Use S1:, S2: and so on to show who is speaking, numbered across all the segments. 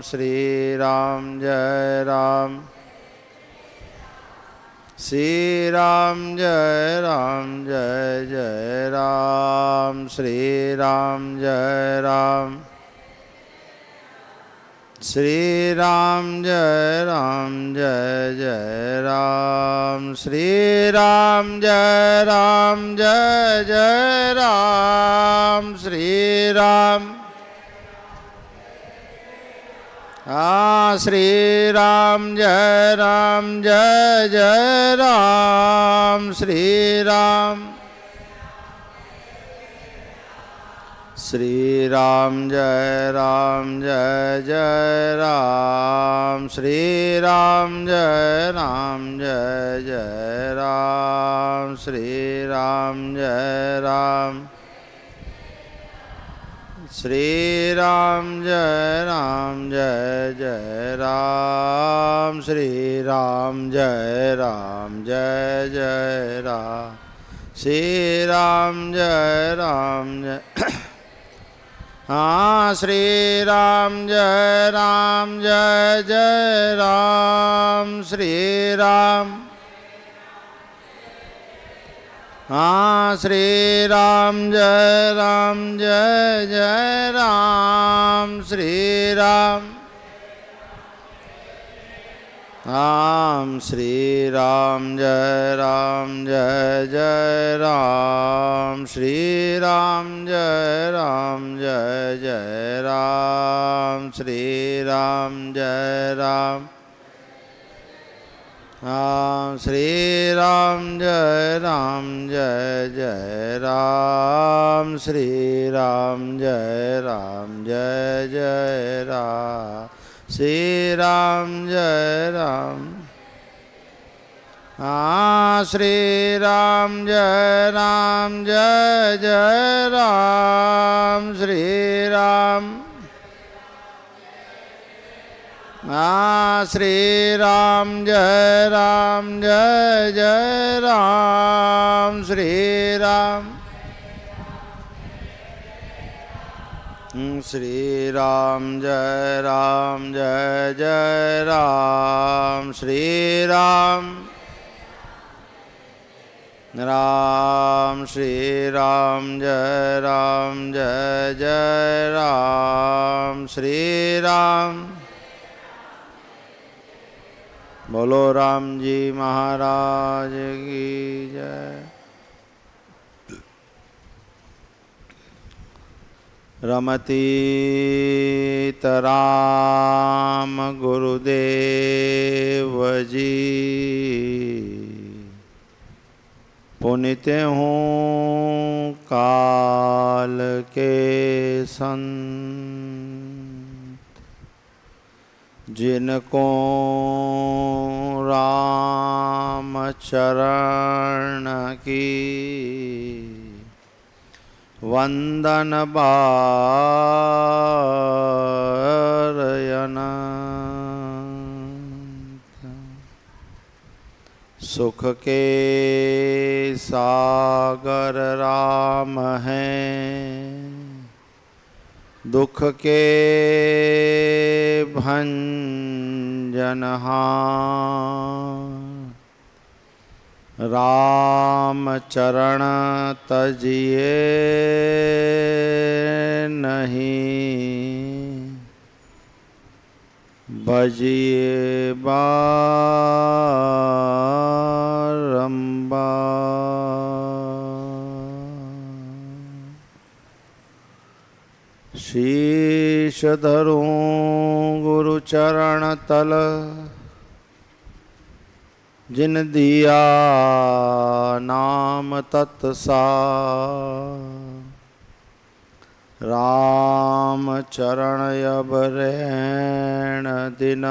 S1: श्री राम जय राम श्री राम जय जय राम श्री राम जय राम श्री राम जय जय राम श्री राम जय जय राम श्री राम श्री राम जय जय राम श्री राम श्री राम जय जय राम श्री राम जय जय राम श्री राम जय श्री राम जय जय राम श्री राम जय जय राम श्री राम जय श्री राम जय जय राम श्री राम श्री राम जय जय राम श्री राम श्री राम जय जय राम श्री राम जय जय राम श्री राम जय श्री राम जय जय राम श्री राम जय जय राम श्री राम जय श्री राम जय जय राम श्री राम श्री राम जय जय राम श्री राम श्री राम जय जय राम श्री राम श्री राम जय जय राम श्री राम बोलो राम जी महाराज की जय। रमतीत राम गुरुदेव जी पुनित हूँ काल के संत जिनको राम चरण की वंदन बारयन सुख के सागर राम हैं दुख के भंजनहार राम चरण तजिए नहीं भजिए बारंबार। शीश धरूं गुरु चरण तल जिन दिया नाम तत्सार राम चरण अब रैण दिन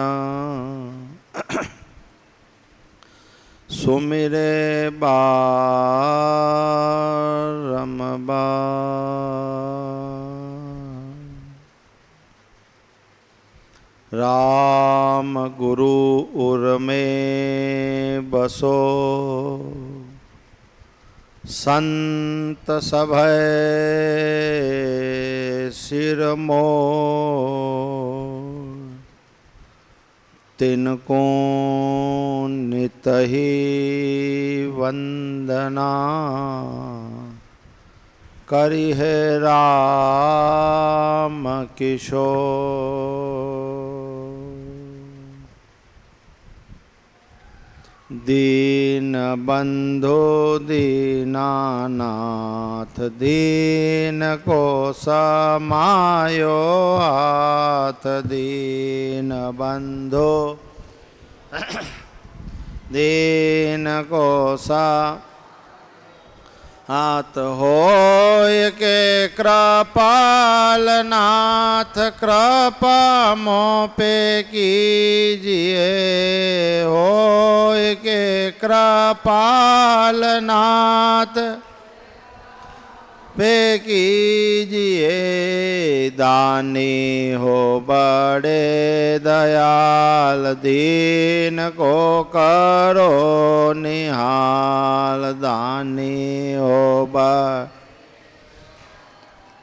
S1: सुमिरे बारंबार। राम गुरु उर में बसो संत सभय सिर मोर तिनको नित ही वंदना करि है राम किशोर। दीन बंधु दीनानाथ दीन को समायो हाथ। दीन बंधु दीन को सा हाथ होय के कृपाल नाथ कृपा मों पे कीजिए। होय के कृपाल नाथ पे कीजिए। दानी हो बड़े दयाल दीन को करो निहाल। दानी हो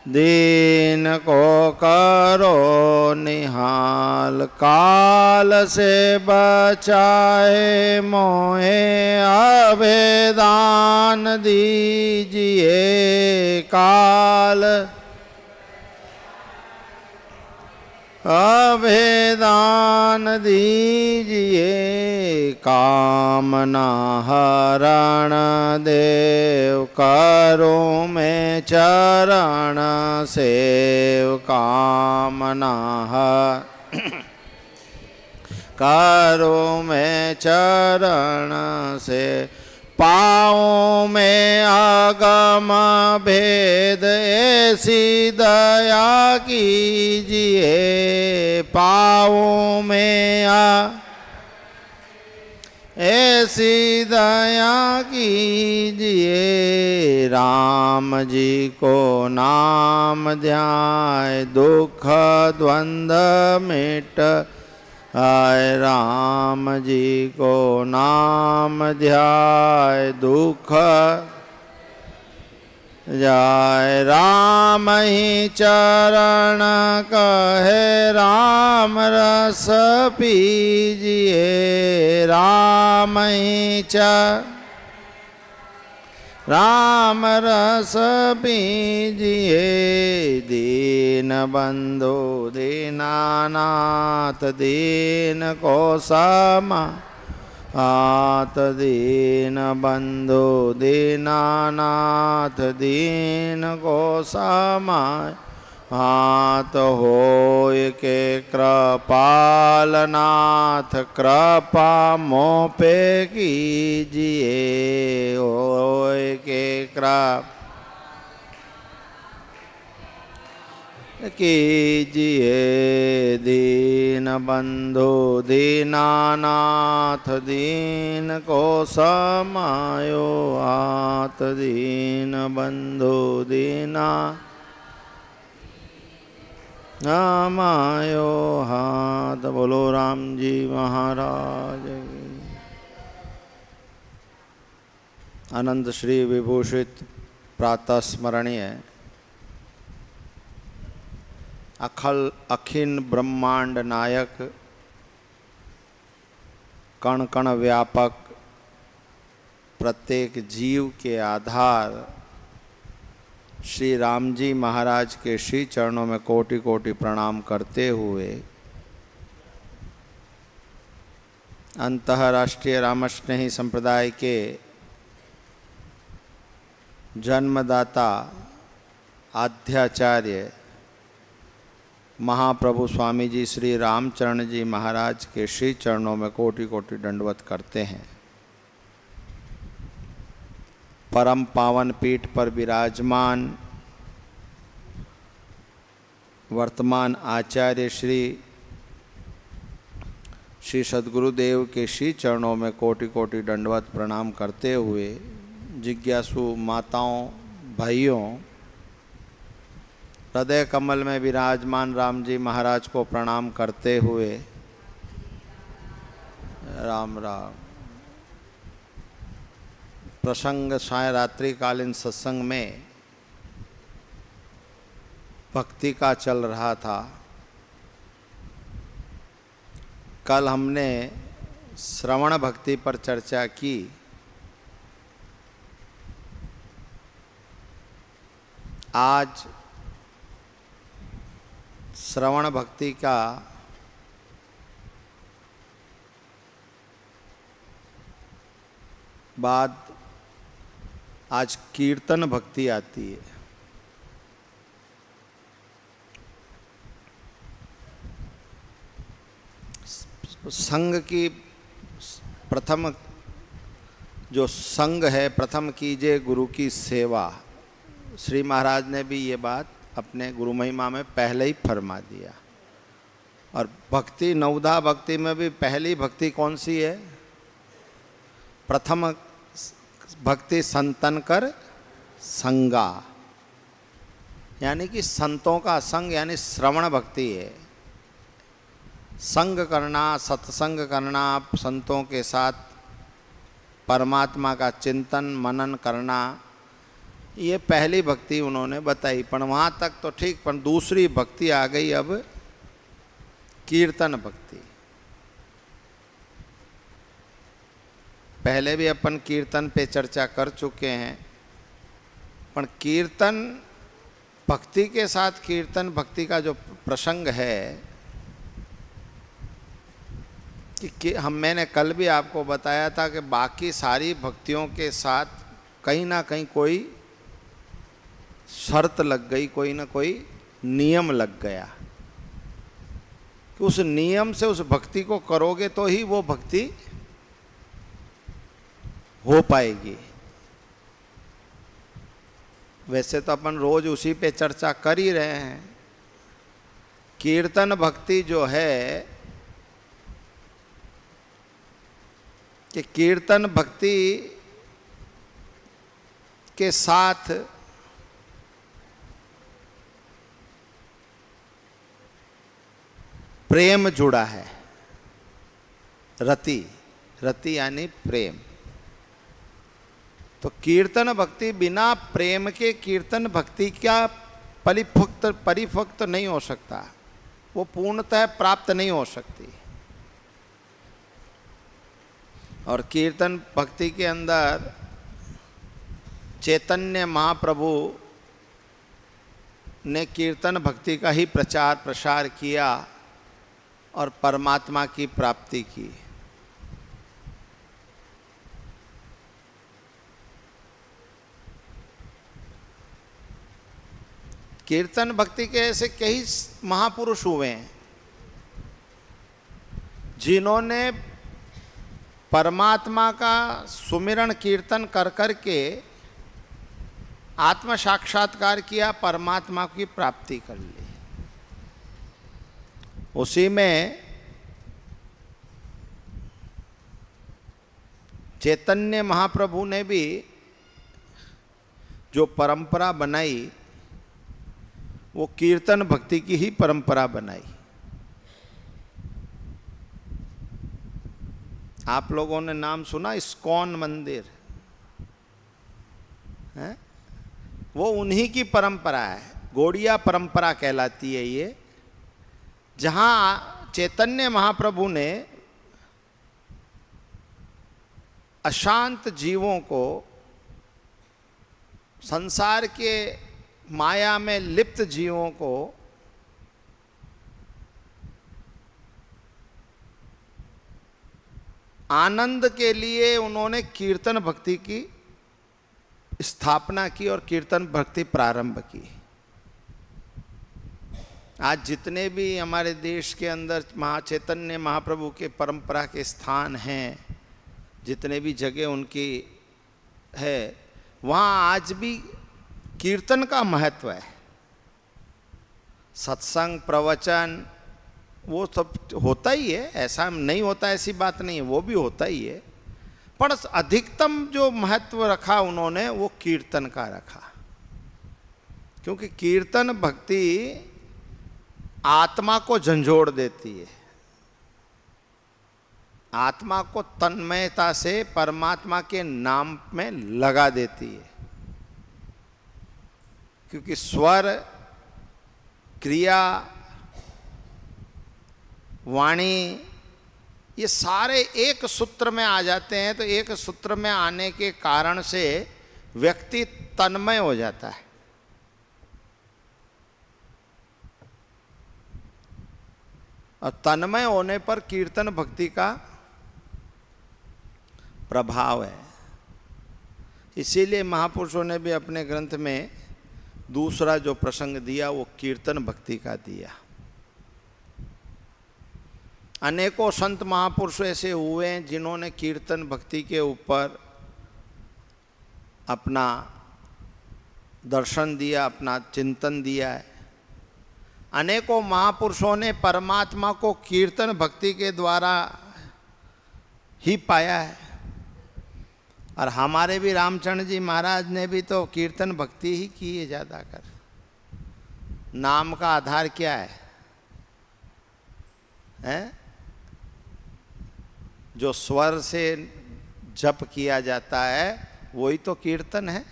S1: दीन को करो निहाल। काल से बचाए मोहे अभेदान दीजिए। काल अभेदान दीजिए। कामना हरण देव करो में चरण सेव। कामना करो में चरण से। पाँव में आगम भेद ऐसी दया कीजिए। पाँव में ऐसी दया कीजिए। राम जी को नाम ध्याय दुख द्वंद्व मिट आय। राम जी को नाम ध्याय दुख जाय। राम ही चरण कहे राम रस पीजिए। राम ही राम रस पीजिए। दीन बंधु दीनानाथ दीन को समा हाथ। दीन बंधु दीनानाथ दीन को समाय हाथ। होय के कृपाल नाथ कृपा मों पे कीजिए। होय के कृपा कीजिए। दीन बंधु दीनानाथ दीन को समायो हाथ। दीन बंधु दीना समायो हाथ। बोलो राम जी महाराज की। अनंत श्री विभूषित प्रातः स्मरणीय अखिल ब्रह्मांड नायक कण कण व्यापक प्रत्येक जीव के आधार श्री राम जी महाराज के श्री चरणों में कोटि कोटि प्रणाम करते हुए अंतर्राष्ट्रीय रामस्नेही संप्रदाय के जन्मदाता आध्याचार्य महाप्रभु स्वामी जी श्री रामचरण जी महाराज के श्री चरणों में कोटि कोटि दंडवत करते हैं। परम पावन पीठ पर विराजमान वर्तमान आचार्य श्री सद्गुरुदेव के श्री चरणों में कोटि कोटि दंडवत प्रणाम करते हुए जिज्ञासु माताओं भाइयों हृदय कमल में विराजमान राम जी महाराज को प्रणाम करते हुए राम राम। प्रसंग साय रात्रि कालीन सत्संग में भक्ति का चल रहा था। कल हमने श्रवण भक्ति पर चर्चा की। आज श्रवण भक्ति का बाद आज कीर्तन भक्ति आती है। संघ की प्रथम जो संघ है, प्रथम कीजिए गुरु की सेवा। श्री महाराज ने भी ये बात अपने गुरु महिमा में पहले ही फरमा दिया। और भक्ति, नवधा भक्ति में भी पहली भक्ति कौन सी है? प्रथम भक्ति संतन कर संगा, यानी कि संतों का संग, यानी श्रवण भक्ति है। संग करना, सत्संग करना, संतों के साथ परमात्मा का चिंतन मनन करना, ये पहली भक्ति उन्होंने बताई। पर वहाँ तक तो ठीक, पर दूसरी भक्ति आ गई अब कीर्तन भक्ति। पहले भी अपन कीर्तन पे चर्चा कर चुके हैं, पर कीर्तन भक्ति के साथ कीर्तन भक्ति का जो प्रसंग है कि मैंने कल भी आपको बताया था कि बाकी सारी भक्तियों के साथ कहीं ना कहीं कोई शर्त लग गई, कोई ना कोई नियम लग गया कि उस नियम से उस भक्ति को करोगे तो ही वो भक्ति हो पाएगी। वैसे तो अपन रोज उसी पे चर्चा कर ही रहे हैं। कीर्तन भक्ति जो है कि कीर्तन भक्ति के साथ प्रेम जुड़ा है। रति, रति यानी प्रेम। तो कीर्तन भक्ति बिना प्रेम के कीर्तन भक्ति क्या परिपक्व नहीं हो सकता, वो पूर्णतः प्राप्त नहीं हो सकती। और कीर्तन भक्ति के अंदर चैतन्य महाप्रभु ने कीर्तन भक्ति का ही प्रचार प्रसार किया और परमात्मा की प्राप्ति की। कीर्तन भक्ति के ऐसे कई महापुरुष हुए हैं जिन्होंने परमात्मा का सुमिरन कीर्तन कर कर के आत्म साक्षात्कार किया, परमात्मा की प्राप्ति कर ली। उसी में चैतन्य महाप्रभु ने भी जो परंपरा बनाई वो कीर्तन भक्ति की ही परंपरा बनाई। आप लोगों ने नाम सुना इस्कॉन मंदिर है? वो उन्हीं की परंपरा है, गौड़िया परंपरा कहलाती है ये, जहाँ चैतन्य महाप्रभु ने अशांत जीवों को, संसार के माया में लिप्त जीवों को आनंद के लिए उन्होंने कीर्तन भक्ति की स्थापना की और कीर्तन भक्ति प्रारंभ की। आज जितने भी हमारे देश के अंदर चैतन्य महाप्रभु के परंपरा के स्थान हैं, जितने भी जगह उनकी है, वहाँ आज भी कीर्तन का महत्व है। सत्संग, प्रवचन, वो सब होता ही है, ऐसा नहीं होता ऐसी बात नहीं है, वो भी होता ही है। पर अधिकतम जो महत्व रखा उन्होंने वो कीर्तन का रखा, क्योंकि कीर्तन भक्ति आत्मा को झंझोड़ देती है, आत्मा को तन्मयता से परमात्मा के नाम में लगा देती है। क्योंकि स्वर, क्रिया, वाणी ये सारे एक सूत्र में आ जाते हैं। तो एक सूत्र में आने के कारण से व्यक्ति तन्मय हो जाता है। और तन्मय होने पर कीर्तन भक्ति का प्रभाव है। इसीलिए महापुरुषों ने भी अपने ग्रंथ में दूसरा जो प्रसंग दिया वो कीर्तन भक्ति का दिया। अनेकों संत महापुरुष ऐसे हुए हैं जिन्होंने कीर्तन भक्ति के ऊपर अपना दर्शन दिया, अपना चिंतन दिया है। अनेकों महापुरुषों ने परमात्मा को कीर्तन भक्ति के द्वारा ही पाया है। और हमारे भी रामचंद्र जी महाराज ने भी तो कीर्तन भक्ति ही की है ज़्यादातर। नाम का आधार क्या है? हैं? जो स्वर से जप किया जाता है वही तो कीर्तन है।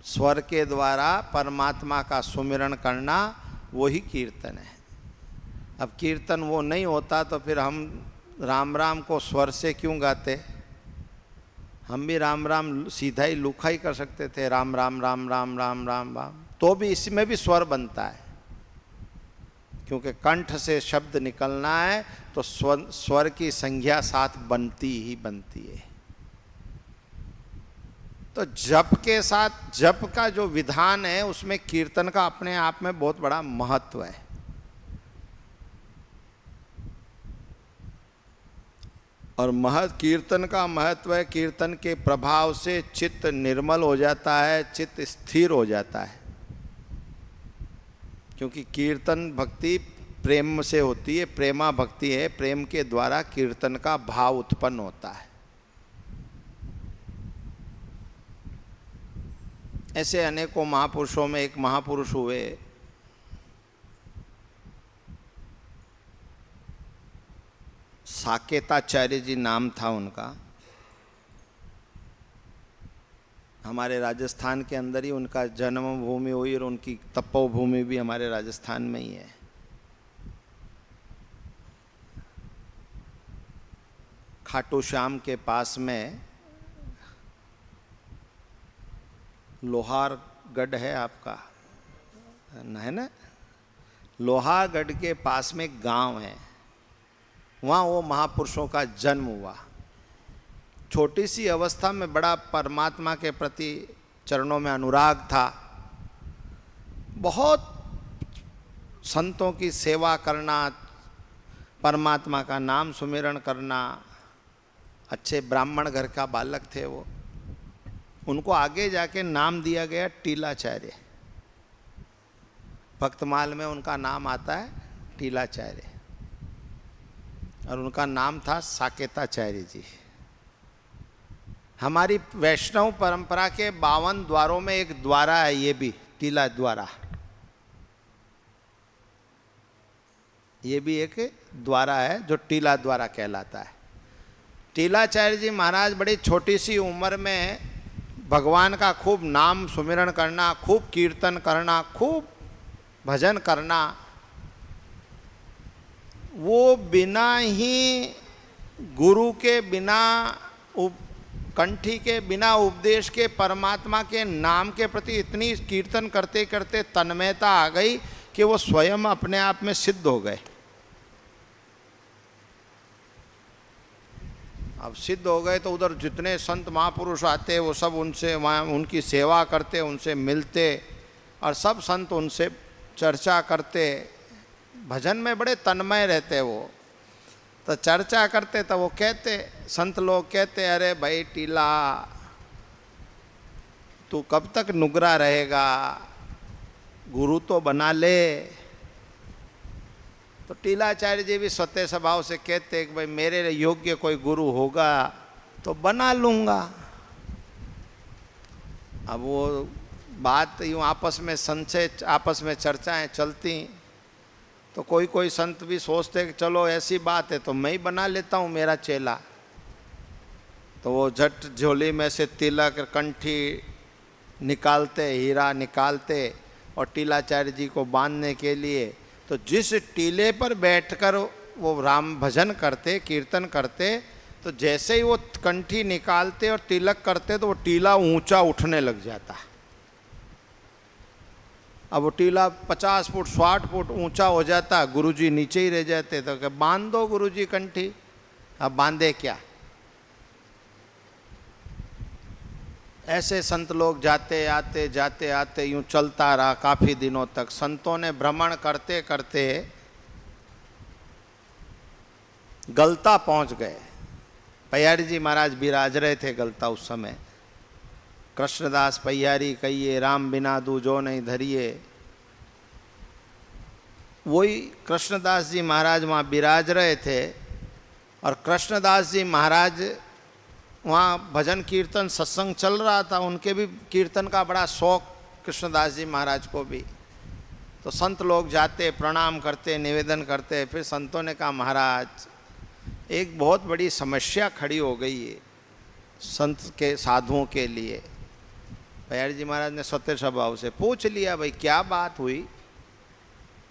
S1: स्वर के द्वारा परमात्मा का सुमिरन करना वही कीर्तन है। अब कीर्तन वो नहीं होता तो फिर हम राम राम को स्वर से क्यों गाते? हम भी राम राम सीधा ही लूखा ही कर सकते थे, राम राम राम राम राम राम राम। तो भी इसमें भी स्वर बनता है, क्योंकि कंठ से शब्द निकलना है तो स्वर की संज्ञा साथ बनती ही बनती है। तो जप के साथ, जप का जो विधान है उसमें कीर्तन का अपने आप में बहुत बड़ा महत्व है। और कीर्तन का महत्व है, कीर्तन के प्रभाव से चित्त निर्मल हो जाता है, चित्त स्थिर हो जाता है। क्योंकि कीर्तन भक्ति प्रेम से होती है, प्रेमा भक्ति है, प्रेम के द्वारा कीर्तन का भाव उत्पन्न होता है। ऐसे अनेकों महापुरुषों में एक महापुरुष हुए साकेताचार्य जी, नाम था उनका। हमारे राजस्थान के अंदर ही उनका जन्म भूमि हुई और उनकी तपोभूमि भी हमारे राजस्थान में ही है। खाटू श्याम के पास में लोहारगढ़ है आपका, है ना? लोहारगढ़ के पास में एक गांव है, वहाँ वो महापुरुषों का जन्म हुआ। छोटी सी अवस्था में बड़ा परमात्मा के प्रति चरणों में अनुराग था। बहुत संतों की सेवा करना, परमात्मा का नाम सुमिरन करना। अच्छे ब्राह्मण घर का बालक थे वो। उनको आगे जाके नाम दिया गया टीलाचार्य। भक्तमाल में उनका नाम आता है टीलाचार्य, और उनका नाम था साकेताचार्य जी। हमारी वैष्णव परंपरा के 52 द्वारों में एक द्वारा है, ये भी टीला द्वारा। ये भी एक द्वारा है जो टीला द्वारा कहलाता है। टीलाचार्य जी महाराज बड़ी छोटी सी उम्र में भगवान का खूब नाम सुमिरन करना, खूब कीर्तन करना, खूब भजन करना, वो बिना ही गुरु के, बिना कंठी के, बिना उपदेश के परमात्मा के नाम के प्रति इतनी कीर्तन करते करते तन्मयता आ गई कि वो स्वयं अपने आप में सिद्ध हो गए। अब सिद्ध हो गए तो उधर जितने संत महापुरुष आते वो सब उनसे वहाँ उनकी सेवा करते, उनसे मिलते, और सब संत उनसे चर्चा करते। भजन में बड़े तन्मय रहते वो। तो चर्चा करते तो वो कहते, संत लोग कहते, अरे भाई टीला, तू कब तक नुगरा रहेगा, गुरु तो बना ले। तो टीलाचार्य जी भी स्वतः स्वभाव से कहते कि भाई मेरे योग्य कोई गुरु होगा तो बना लूँगा। अब वो बात यूँ आपस में संशय, आपस में चर्चाएं चलती, तो कोई कोई संत भी सोचते कि चलो ऐसी बात है तो मैं ही बना लेता हूँ मेरा चेला। तो वो झट झोली में से तिलक, कंठी निकालते, हीरा निकालते, और टीलाचार्य जी को बांधने के लिए, तो तो जिस टीले पर बैठकर वो राम भजन करते, कीर्तन करते, तो जैसे ही वो कंठी निकालते और तिलक करते तो वो टीला ऊंचा उठने लग जाता। अब वो टीला 50 फुट 60 फुट ऊंचा हो जाता, गुरुजी नीचे ही रह जाते। तो क्या बांध दो गुरुजी कंठी। अब बांधे क्या। ऐसे संत लोग जाते आते यूं चलता रहा काफी दिनों तक। संतों ने भ्रमण करते करते गलता पहुंच गए। पय्यारी जी महाराज विराज रहे थे गलता उस समय। कृष्णदास पय्यारी कहिए, राम बिना दूजो नहीं धरिए। वही कृष्णदास जी महाराज वहाँ विराज रहे थे और कृष्णदास जी महाराज वहाँ भजन कीर्तन सत्संग चल रहा था। उनके भी कीर्तन का बड़ा शौक, कृष्णदास जी महाराज को भी। तो संत लोग जाते, प्रणाम करते, निवेदन करते। फिर संतों ने कहा, महाराज एक बहुत बड़ी समस्या खड़ी हो गई है संत के साधुओं के लिए। पय्यारी जी महाराज ने सत्य स्वभाव से पूछ लिया, भाई क्या बात हुई।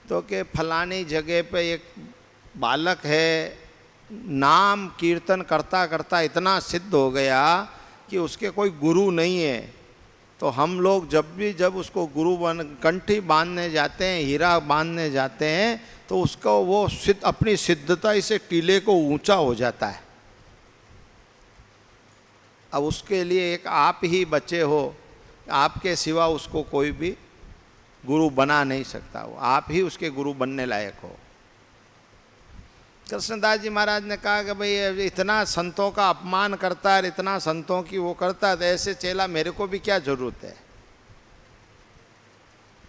S1: तो कि फलानी जगह पे एक बालक है, नाम कीर्तन करता करता इतना सिद्ध हो गया कि उसके कोई गुरु नहीं है। तो हम लोग जब उसको गुरु कंठी बांधने जाते हैं, हीरा बांधने जाते हैं, तो उसको वो अपनी सिद्धता इसे टीले को ऊंचा हो जाता है। अब उसके लिए एक आप ही बचे हो, आपके सिवा उसको कोई भी गुरु बना नहीं सकता। वो आप ही उसके गुरु बनने लायक हो। कृष्णदास जी महाराज ने कहा कि भाई इतना संतों का अपमान करता है, इतना संतों की वो करता है, तो ऐसे चेला मेरे को भी क्या जरूरत है।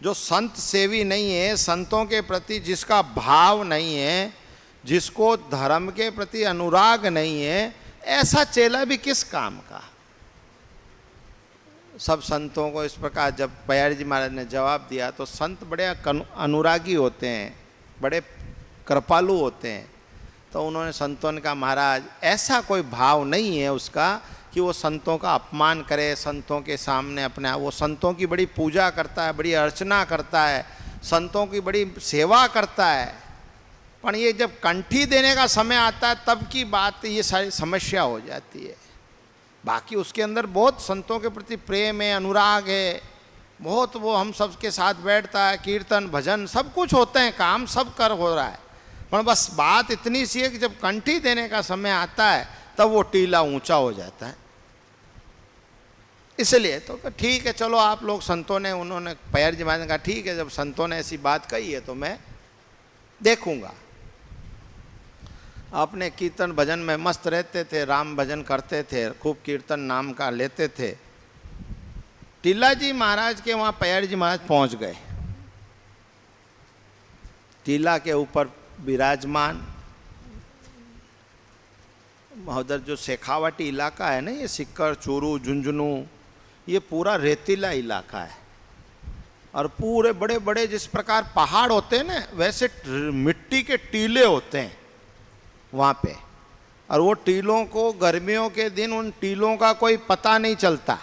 S1: जो संत सेवी नहीं है, संतों के प्रति जिसका भाव नहीं है, जिसको धर्म के प्रति अनुराग नहीं है, ऐसा चेला भी किस काम का। सब संतों को इस प्रकार जब पय्यारी जी महाराज ने जवाब दिया तो संत बड़े अनुरागी होते हैं, बड़े कृपालु होते हैं। तो उन्होंने संतों ने कहा, महाराज ऐसा कोई भाव नहीं है उसका कि वो संतों का अपमान करे, संतों के सामने अपने वो संतों की बड़ी पूजा करता है, बड़ी अर्चना करता है, संतों की बड़ी सेवा करता है। पर ये जब कंठी देने का समय आता है तब की बात ये सारी समस्या हो जाती है। बाकी उसके अंदर बहुत संतों के प्रति प्रेम है, अनुराग है, बहुत वो हम सबके साथ बैठता है, कीर्तन भजन सब कुछ होते हैं, काम सब कर हो रहा है। पर बस बात इतनी सी है कि जब कंठी देने का समय आता है तब वो टीला ऊंचा हो जाता है। इसलिए तो ठीक है, चलो आप लोग संतों ने, उन्होंने पय्यारी जी महाराज ने कहा ठीक है, जब संतों ने ऐसी बात कही है तो मैं देखूंगा। अपने कीर्तन भजन में मस्त रहते थे, राम भजन करते थे, खूब कीर्तन नाम का लेते थे। टीला जी महाराज के वहाँ पय्यारी जी महाराज पहुँच गए। टीला के ऊपर विराजमान उधर जो शेखावाटी इलाका है ना, ये सिक्कर, चूरू, झुंझुनू, ये पूरा रेतीला इलाका है। और पूरे बड़े बड़े जिस प्रकार पहाड़ होते हैं ना, वैसे मिट्टी के टीले होते हैं वहाँ पे। और वो टीलों को गर्मियों के दिन उन टीलों का कोई पता नहीं चलता।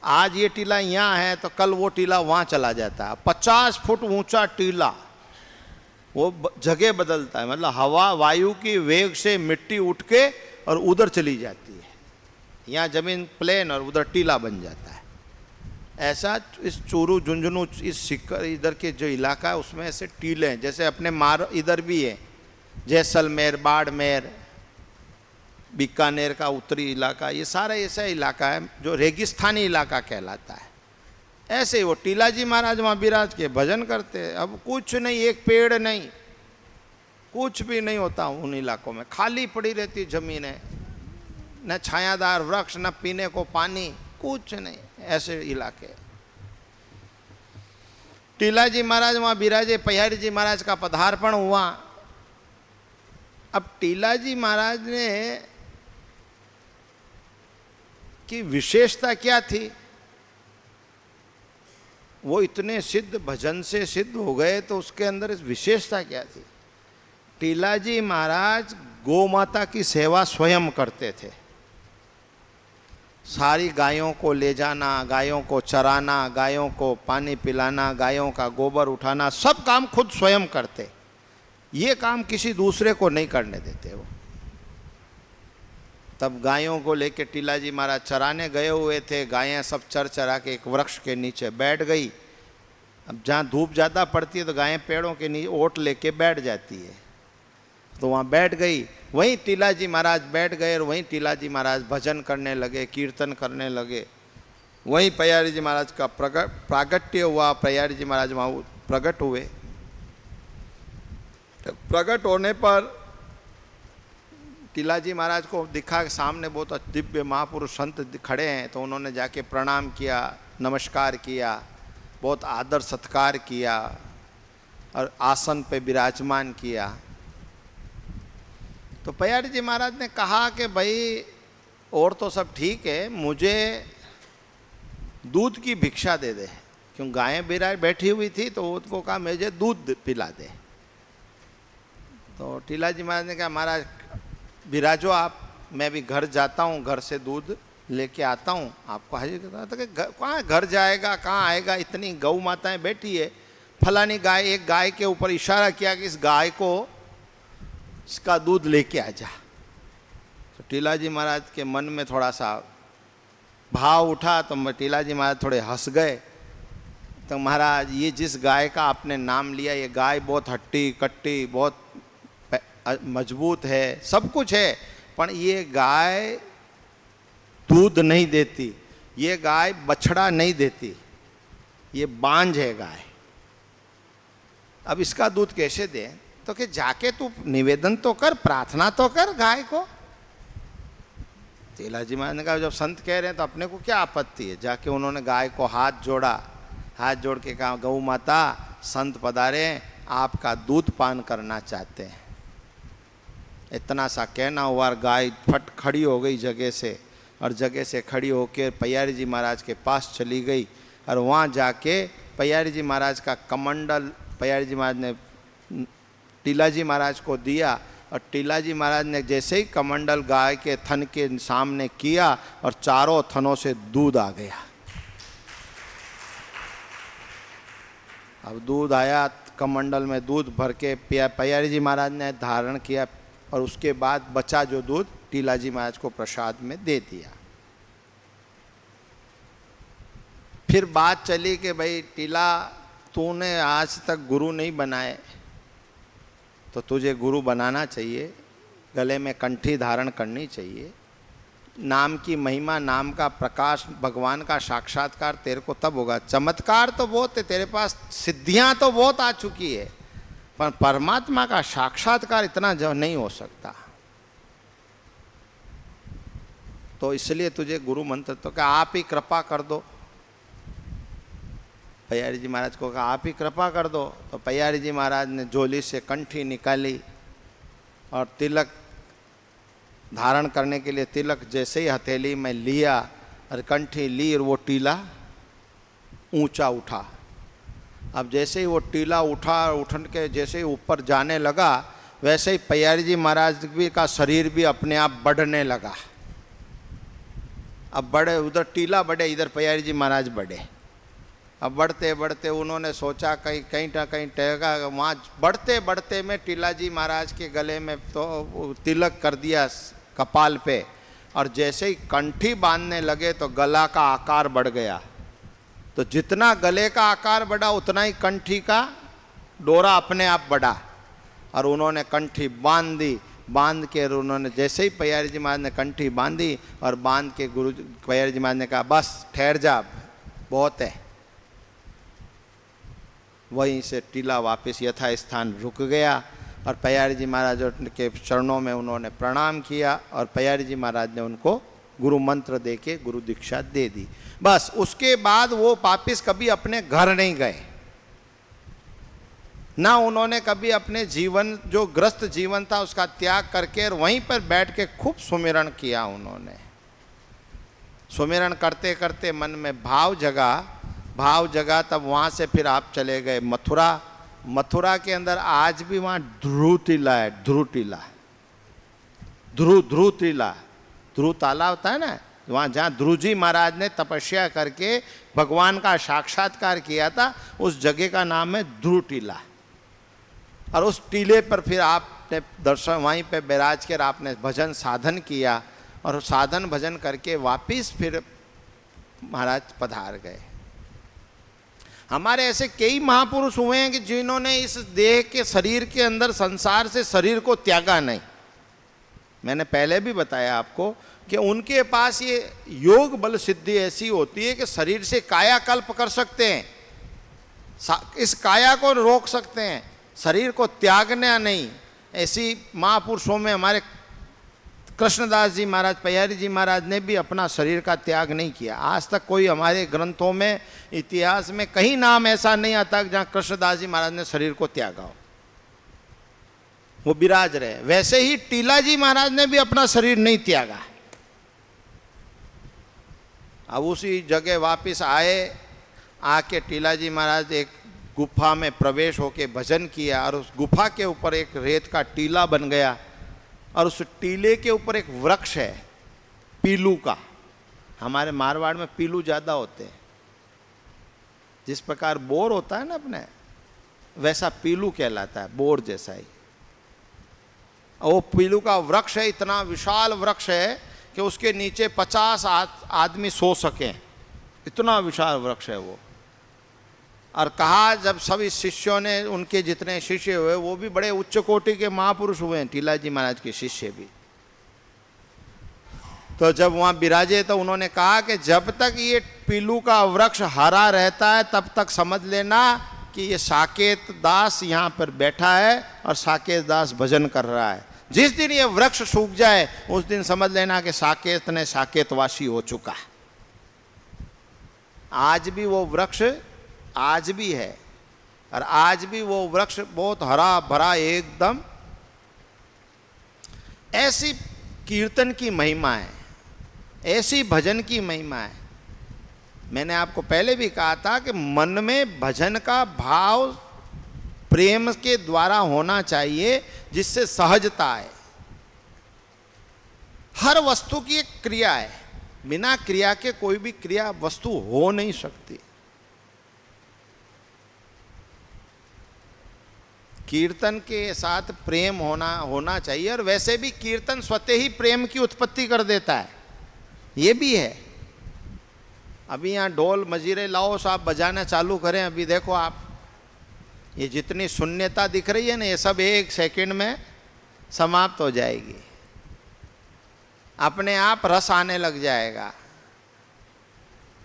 S1: आज ये टीला यहाँ है तो कल वो टीला वहाँ चला जाता है। 50 फुट ऊंचा टीला, वो जगह बदलता है, मतलब हवा वायु की वेग से मिट्टी उठ के और उधर चली जाती है। यहाँ जमीन प्लेन और उधर टीला बन जाता है। ऐसा इस चूरू, झुंझुनू, इस सिक्कर इधर के जो इलाका है उसमें ऐसे टीले हैं। जैसे अपने मार इधर भी है, जैसलमेर, बाड़मेर, बीकानेर का उत्तरी इलाका, ये सारा ऐसा इलाका है जो रेगिस्तानी इलाका कहलाता है। ऐसे ही वो टीला जी महाराज वहाँ विराज के भजन करते। अब कुछ नहीं, एक पेड़ नहीं, कुछ भी नहीं होता उन इलाकों में, खाली पड़ी रहती जमीन है, न छायादार वृक्ष, न पीने को पानी, कुछ नहीं, ऐसे इलाके। टीला जी महाराज वहाँ विराजे, पय्यारी जी महाराज का पधार्पण हुआ। अब टीला जी महाराज ने की विशेषता क्या थी, वो इतने सिद्ध भजन से सिद्ध हो गए तो उसके अंदर इस विशेषता क्या थी। टीला जी महाराज गौ माता की सेवा स्वयं करते थे। सारी गायों को ले जाना, गायों को चराना, गायों को पानी पिलाना, गायों का गोबर उठाना, सब काम खुद स्वयं करते। ये काम किसी दूसरे को नहीं करने देते वो। तब गायों को लेके टीलाजी महाराज चराने गए हुए थे। गायें सब चर चरा के एक वृक्ष के नीचे बैठ गई। अब जहाँ धूप ज़्यादा पड़ती है तो गायें पेड़ों के नीचे ओट लेके बैठ जाती है, तो वहाँ बैठ गई। वहीं टीलाजी महाराज बैठ गए और वहीं टीलाजी महाराज भजन करने लगे, कीर्तन करने लगे। वहीं पयारी जी महाराज का प्रागट्य हुआ। पयारी जी महाराज वहाँ प्रकट हुए। प्रकट होने पर टीलाजी महाराज को दिखा कि सामने बहुत दिव्य महापुरुष संत खड़े हैं, तो उन्होंने जाके प्रणाम किया, नमस्कार किया, बहुत आदर सत्कार किया और आसन पे विराजमान किया। तो पयारी जी महाराज ने कहा कि भाई और तो सब ठीक है, मुझे दूध की भिक्षा दे दे। क्यों गायें बिराज बैठी हुई थी तो उसको कहा मुझे दूध पिला दे। तो टीलाजी महाराज ने कहा महाराज विराजो आप, मैं भी घर जाता हूँ, घर से दूध लेके आता हूँ, आपको हाजिर करता था। कि कहाँ घर जाएगा, कहाँ आएगा, इतनी गौ माताएं बैठी है। फलानी गाय, एक गाय के ऊपर इशारा किया कि इस गाय को इसका दूध लेके आ जा। तो टीलाजी महाराज के मन में थोड़ा सा भाव उठा, तो टीलाजी महाराज थोड़े हंस गए। तो महाराज ये जिस गाय का आपने नाम लिया, ये गाय बहुत हट्टी कट्टी, बहुत मजबूत है, सब कुछ है, पर ये गाय दूध नहीं देती, ये गाय बछड़ा नहीं देती, ये बांझ है गाय। अब इसका दूध कैसे दे? तो कि जाके तू निवेदन तो कर, प्रार्थना तो कर गाय को। टीलाजी महाराज ने कहा जब संत कह रहे हैं तो अपने को क्या आपत्ति है। जाके उन्होंने गाय को हाथ जोड़ा, हाथ जोड़ के कहा गौ माता संत पधारे, आपका दूध पान करना चाहते हैं। इतना सा कहना हुआ, गाय फट खड़ी हो गई जगह से, और जगह से खड़ी होकर पयारी जी महाराज के पास चली गई। और वहाँ जाके पयारी जी महाराज का कमंडल पयारी जी महाराज ने टीलाजी महाराज को दिया। और टीलाजी महाराज ने जैसे ही कमंडल गाय के थन के सामने किया और चारों थनों से दूध आ गया। अब दूध आया, कमंडल में दूध भर के पयारी जी महाराज ने धारण किया, और उसके बाद बचा जो दूध टीलाजी महाराज को प्रसाद में दे दिया। फिर बात चली कि भाई टीला तूने आज तक गुरु नहीं बनाए, तो तुझे गुरु बनाना चाहिए, गले में कंठी धारण करनी चाहिए। नाम की महिमा, नाम का प्रकाश, भगवान का साक्षात्कार तेरे को तब होगा। चमत्कार तो बहुत है तेरे पास, सिद्धियां तो बहुत आ चुकी है, पर परमात्मा का साक्षात्कार इतना जो नहीं हो सकता। तो इसलिए तुझे गुरु मंत्र तो क्या आप ही कृपा कर दो। पयारी जी महाराज को कहा आप ही कृपा कर दो। तो पयारी जी महाराज ने झोली से कंठी निकाली और तिलक धारण करने के लिए तिलक जैसे ही हथेली में लिया और कंठी ली, और वो टीला ऊंचा उठा। अब जैसे ही वो टीला उठा, उठन के जैसे ही ऊपर जाने लगा, वैसे ही पयारी जी महाराज भी का शरीर भी अपने आप बढ़ने लगा। अब बढ़े, उधर टीला बढ़े, इधर पयारी जी महाराज बढ़े। अब बढ़ते बढ़ते उन्होंने सोचा कहीं कहीं ना कहीं टहगा। वहाँ बढ़ते बढ़ते में टीलाजी महाराज के गले में तो तिलक कर दिया कपाल पे, और जैसे ही कंठी बांधने लगे तो गला का आकार बढ़ गया। तो जितना गले का आकार बढ़ा उतना ही कंठी का डोरा अपने आप बढ़ा, और उन्होंने कंठी बांध दी। बांध के उन्होंने जैसे ही पयारी जी महाराज ने कंठी बांधी, और बांध के गुरु पयारी जी महाराज ने कहा बस ठहर जा, बहुत है। वहीं से टीला वापस यथा स्थान रुक गया, और पयारी जी महाराज के चरणों में उन्होंने प्रणाम किया, और पयारी जी महाराज ने उनको गुरु मंत्र दे के गुरु दीक्षा दे दी। बस उसके बाद वो वापिस कभी अपने घर नहीं गए, ना उन्होंने कभी अपने जीवन जो ग्रस्त जीवन था उसका त्याग करके वहीं पर बैठ के खूब सुमिरन किया। उन्होंने सुमिरन करते करते मन में भाव जगा। तब वहाँ से फिर आप चले गए मथुरा। मथुरा के अंदर आज भी वहाँ ध्रुव टीला है, ध्रुव टीला, ध्रुव टीला, ध्रुव ताला होता है ना, वहाँ जहाँ ध्रुव जी महाराज ने तपस्या करके भगवान का साक्षात्कार किया था, उस जगह का नाम है ध्रुव टीला। और उस टीले पर फिर आपने दर्शन, वहीं पे बैराज कर आपने भजन साधन किया, और साधन भजन करके वापिस फिर महाराज पधार गए। हमारे ऐसे कई महापुरुष हुए हैं कि जिन्होंने इस देह के शरीर के अंदर संसार से शरीर को त्यागा नहीं। मैंने पहले भी बताया आपको कि उनके पास ये योग बल सिद्धि ऐसी होती है कि शरीर से कायाकल्प कर सकते हैं, इस काया को रोक सकते हैं, शरीर को त्यागना नहीं। ऐसी महापुरुषों में हमारे कृष्णदास जी महाराज, पय्यारी जी महाराज ने भी अपना शरीर का त्याग नहीं किया। आज तक कोई हमारे ग्रंथों में, इतिहास में कहीं नाम ऐसा नहीं आता जहाँ कृष्णदास जी महाराज ने शरीर को त्यागा हो, वो विराज रहे। वैसे ही टीला जी महाराज ने भी अपना शरीर नहीं त्यागा। अब उसी जगह वापस आए, आके टीला जी महाराज एक गुफा में प्रवेश होके भजन किया, और उस गुफा के ऊपर एक रेत का टीला बन गया, और उस टीले के ऊपर एक वृक्ष है पीलू का। हमारे मारवाड़ में पीलू ज़्यादा होते हैं। जिस प्रकार बोर होता है ना अपने, वैसा पीलू कहलाता है, बोर जैसा ही। वो पीलू का वृक्ष है, इतना विशाल वृक्ष है कि उसके नीचे 50 आदमी सो सकें, इतना विशाल वृक्ष है वो। और कहा जब सभी शिष्यों ने, उनके जितने शिष्य हुए वो भी बड़े उच्च कोटि के महापुरुष हुए हैं, टीला जी महाराज के शिष्य भी। तो जब वहाँ विराजे तो उन्होंने कहा कि जब तक ये पीलू का वृक्ष हरा रहता है तब तक समझ लेना कि ये साकेत दास यहाँ पर बैठा है और साकेत दास भजन कर रहा है। जिस दिन ये वृक्ष सूख जाए उस दिन समझ लेना कि साकेत ने साकेतवासी हो चुका। आज भी वो वृक्ष आज भी है, और आज भी वो वृक्ष बहुत हरा भरा एकदम। ऐसी कीर्तन की महिमा है, ऐसी भजन की महिमा है। मैंने आपको पहले भी कहा था कि मन में भजन का भाव प्रेम के द्वारा होना चाहिए, जिससे सहजता है। हर वस्तु की एक क्रिया है, बिना क्रिया के कोई भी क्रिया वस्तु हो नहीं सकती। कीर्तन के साथ प्रेम होना चाहिए, और वैसे भी कीर्तन स्वतः ही प्रेम की उत्पत्ति कर देता है, ये भी है। अभी यहाँ ढोल मजीरे लाओ साहब बजाना चालू करें, अभी देखो आप, ये जितनी शून्यता दिख रही है ना, ये सब 1 सेकंड में समाप्त हो जाएगी। अपने आप रस आने लग जाएगा,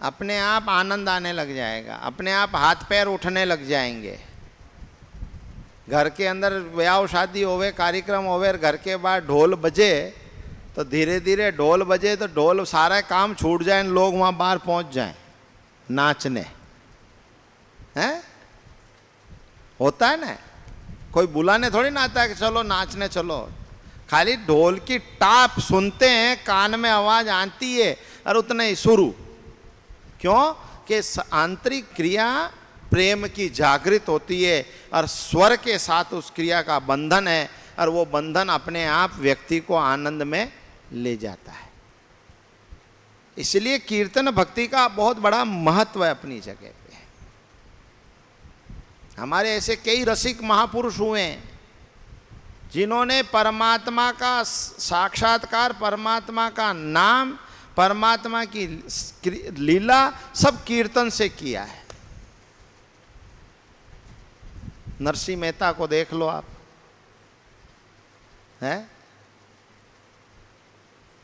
S1: अपने आप आनंद आने लग जाएगा, अपने आप हाथ पैर उठने लग जाएंगे। घर के अंदर ब्याह शादी होवे, कार्यक्रम होवे, घर के बाद ढोल बजे तो धीरे धीरे ढोल बजे तो ढोल सारा काम छूट जाए, लोग वहाँ बाहर पहुँच जाएं नाचने, हैं? होता है ना, कोई बुलाने थोड़ी ना आता है कि चलो नाचने चलो। खाली ढोल की टाप सुनते हैं, कान में आवाज़ आती है और उतना ही शुरू। क्यों कि आंतरिक क्रिया प्रेम की जागृत होती है, और स्वर के साथ उस क्रिया का बंधन है, और वो बंधन अपने आप व्यक्ति को आनंद में ले जाता है। इसलिए कीर्तन भक्ति का बहुत बड़ा महत्व है अपनी जगह पे। हमारे ऐसे कई रसिक महापुरुष हुए हैं जिन्होंने परमात्मा का साक्षात्कार, परमात्मा का नाम, परमात्मा की लीला सब कीर्तन से किया है। नरसिंह मेहता को देख लो आप, हैं?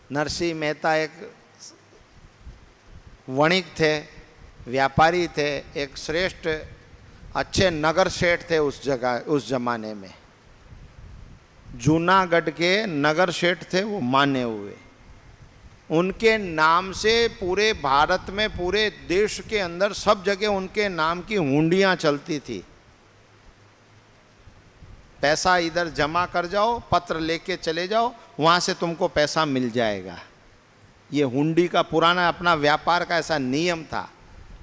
S1: नरसिंह मेहता एक वणिक थे, व्यापारी थे, एक श्रेष्ठ अच्छे नगर सेठ थे उस जगह, उस जमाने में। जूनागढ़ के नगर सेठ थे वो, माने हुए। उनके नाम से पूरे भारत में, पूरे देश के अंदर सब जगह उनके नाम की हुंडियाँ चलती थी। पैसा इधर जमा कर जाओ, पत्र लेके चले जाओ, वहाँ से तुमको पैसा मिल जाएगा। ये हुंडी का पुराना अपना व्यापार का ऐसा नियम था,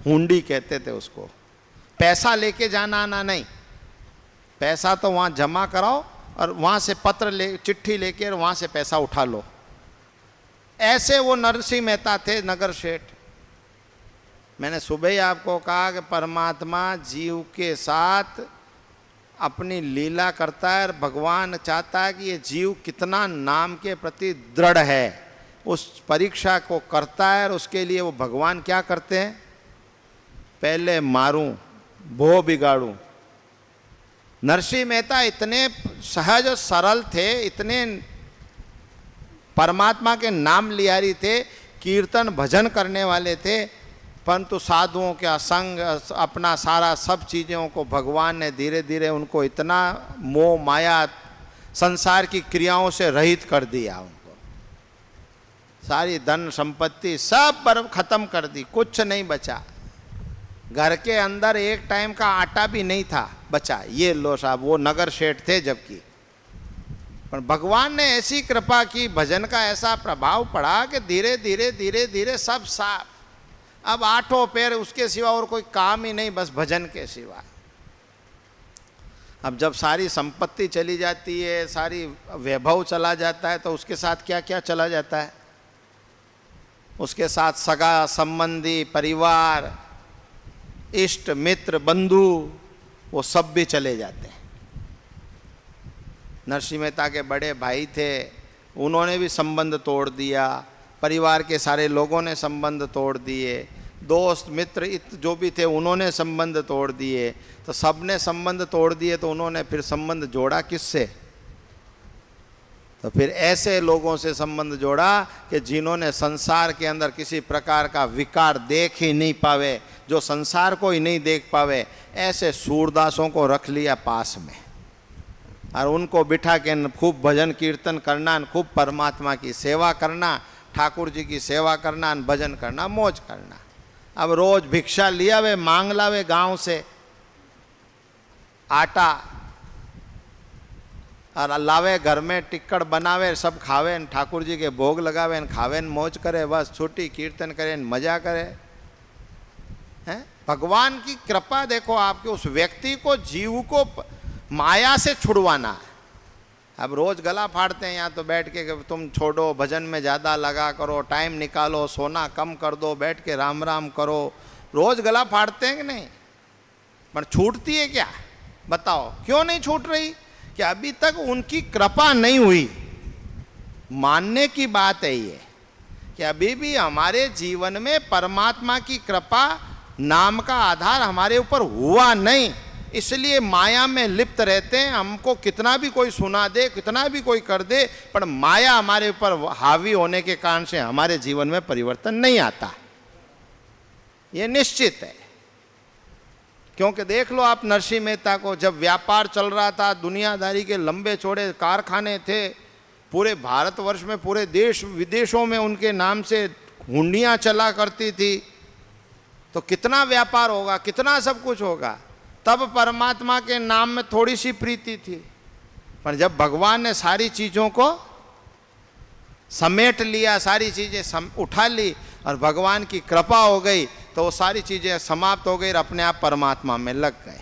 S1: हुंडी कहते थे उसको। पैसा लेके जाना आना नहीं, पैसा तो वहाँ जमा कराओ और वहाँ से पत्र चिट्ठी लेके और वहाँ से पैसा उठा लो। ऐसे वो नरसिंह मेहता थे, नगर सेठ। मैंने सुबह ही आपको कहा कि परमात्मा जीव के साथ अपनी लीला करता है और भगवान चाहता है कि ये जीव कितना नाम के प्रति दृढ़ है, उस परीक्षा को करता है। और उसके लिए वो भगवान क्या करते हैं, पहले मारूं भो बिगाड़ूं। नरसिंह मेहता इतने सहज और सरल थे, इतने परमात्मा के नाम लिहारी थे, कीर्तन भजन करने वाले थे, परंतु साधुओं के असंग अपना सारा सब चीज़ों को भगवान ने धीरे धीरे उनको इतना मोह माया संसार की क्रियाओं से रहित कर दिया। उनको सारी धन संपत्ति सब पर खत्म कर दी, कुछ नहीं बचा। घर के अंदर एक टाइम का आटा भी नहीं था बचा। ये लो साहब, वो नगर सेठ थे जबकि, पर भगवान ने ऐसी कृपा की, भजन का ऐसा प्रभाव पड़ा कि धीरे धीरे धीरे धीरे सब साफ। अब आठों पैर उसके सिवा और कोई काम ही नहीं, बस भजन के सिवा। अब जब सारी संपत्ति चली जाती है, सारी वैभव चला जाता है, तो उसके साथ क्या क्या चला जाता है? उसके साथ सगा संबंधी, परिवार, इष्ट मित्र, बंधु, वो सब भी चले जाते हैं। नरसिंह मेहता के बड़े भाई थे, उन्होंने भी संबंध तोड़ दिया। परिवार के सारे लोगों ने संबंध तोड़ दिए। दोस्त मित्र जो भी थे उन्होंने संबंध तोड़ दिए। तो सब ने संबंध तोड़ दिए, तो उन्होंने फिर संबंध जोड़ा किससे? तो फिर ऐसे लोगों से संबंध जोड़ा कि जिन्होंने संसार के अंदर किसी प्रकार का विकार देख ही नहीं पावे, जो संसार को ही नहीं देख पावे, ऐसे सूरदासों को रख लिया पास में और उनको बिठा के खूब भजन कीर्तन करना, खूब परमात्मा की सेवा करना, ठाकुर जी की सेवा करना, भजन करना, मौज करना। अब रोज भिक्षा लिया वे, मांग लावे गांव से आटा और लावे, घर में टिक्कड़ बनावे, सब खावे, ठाकुर जी के भोग लगावे, खावे, मौज करे, बस छुट्टी कीर्तन करे, मजा करे। हैं? भगवान की कृपा देखो आपके, उस व्यक्ति को, जीव को माया से छुड़वाना है। अब रोज गला फाड़ते हैं यहाँ तो बैठ के कि तुम छोड़ो, भजन में ज़्यादा लगा करो, टाइम निकालो, सोना कम कर दो, बैठ के राम राम करो। रोज गला फाड़ते हैं कि नहीं? पर छूटती है क्या? बताओ क्यों नहीं छूट रही? कि अभी तक उनकी कृपा नहीं हुई। मानने की बात है ये कि अभी भी हमारे जीवन में परमात्मा की कृपा नाम का आधार हमारे ऊपर हुआ नहीं, इसलिए माया में लिप्त रहते हैं। हमको कितना भी कोई सुना दे, कितना भी कोई कर दे, पर माया हमारे ऊपर हावी होने के कारण से हमारे जीवन में परिवर्तन नहीं आता, ये निश्चित है। क्योंकि देख लो आप नरसिंह मेहता को, जब व्यापार चल रहा था, दुनियादारी के लंबे चौड़े कारखाने थे, पूरे भारतवर्ष में, पूरे देश विदेशों में उनके नाम से हुंडियाँ चला करती थी, तो कितना व्यापार होगा, कितना सब कुछ होगा। तब परमात्मा के नाम में थोड़ी सी प्रीति थी, पर जब भगवान ने सारी चीज़ों को समेट लिया, सारी चीज़ें उठा ली और भगवान की कृपा हो गई, तो वो सारी चीज़ें समाप्त हो गई और अपने आप परमात्मा में लग गए।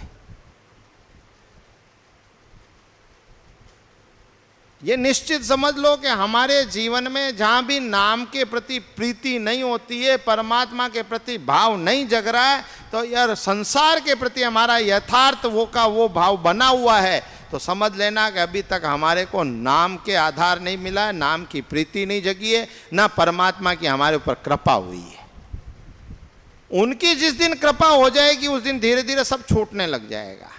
S1: ये निश्चित समझ लो कि हमारे जीवन में जहाँ भी नाम के प्रति प्रीति नहीं होती है, परमात्मा के प्रति भाव नहीं जग रहा है, तो यार संसार के प्रति हमारा यथार्थ वो भाव बना हुआ है, तो समझ लेना कि अभी तक हमारे को नाम के आधार नहीं मिला है, नाम की प्रीति नहीं जगी है, ना परमात्मा की हमारे ऊपर कृपा हुई है। उनकी जिस दिन कृपा हो जाएगी, उस दिन धीरे धीरे सब छूटने लग जाएगा।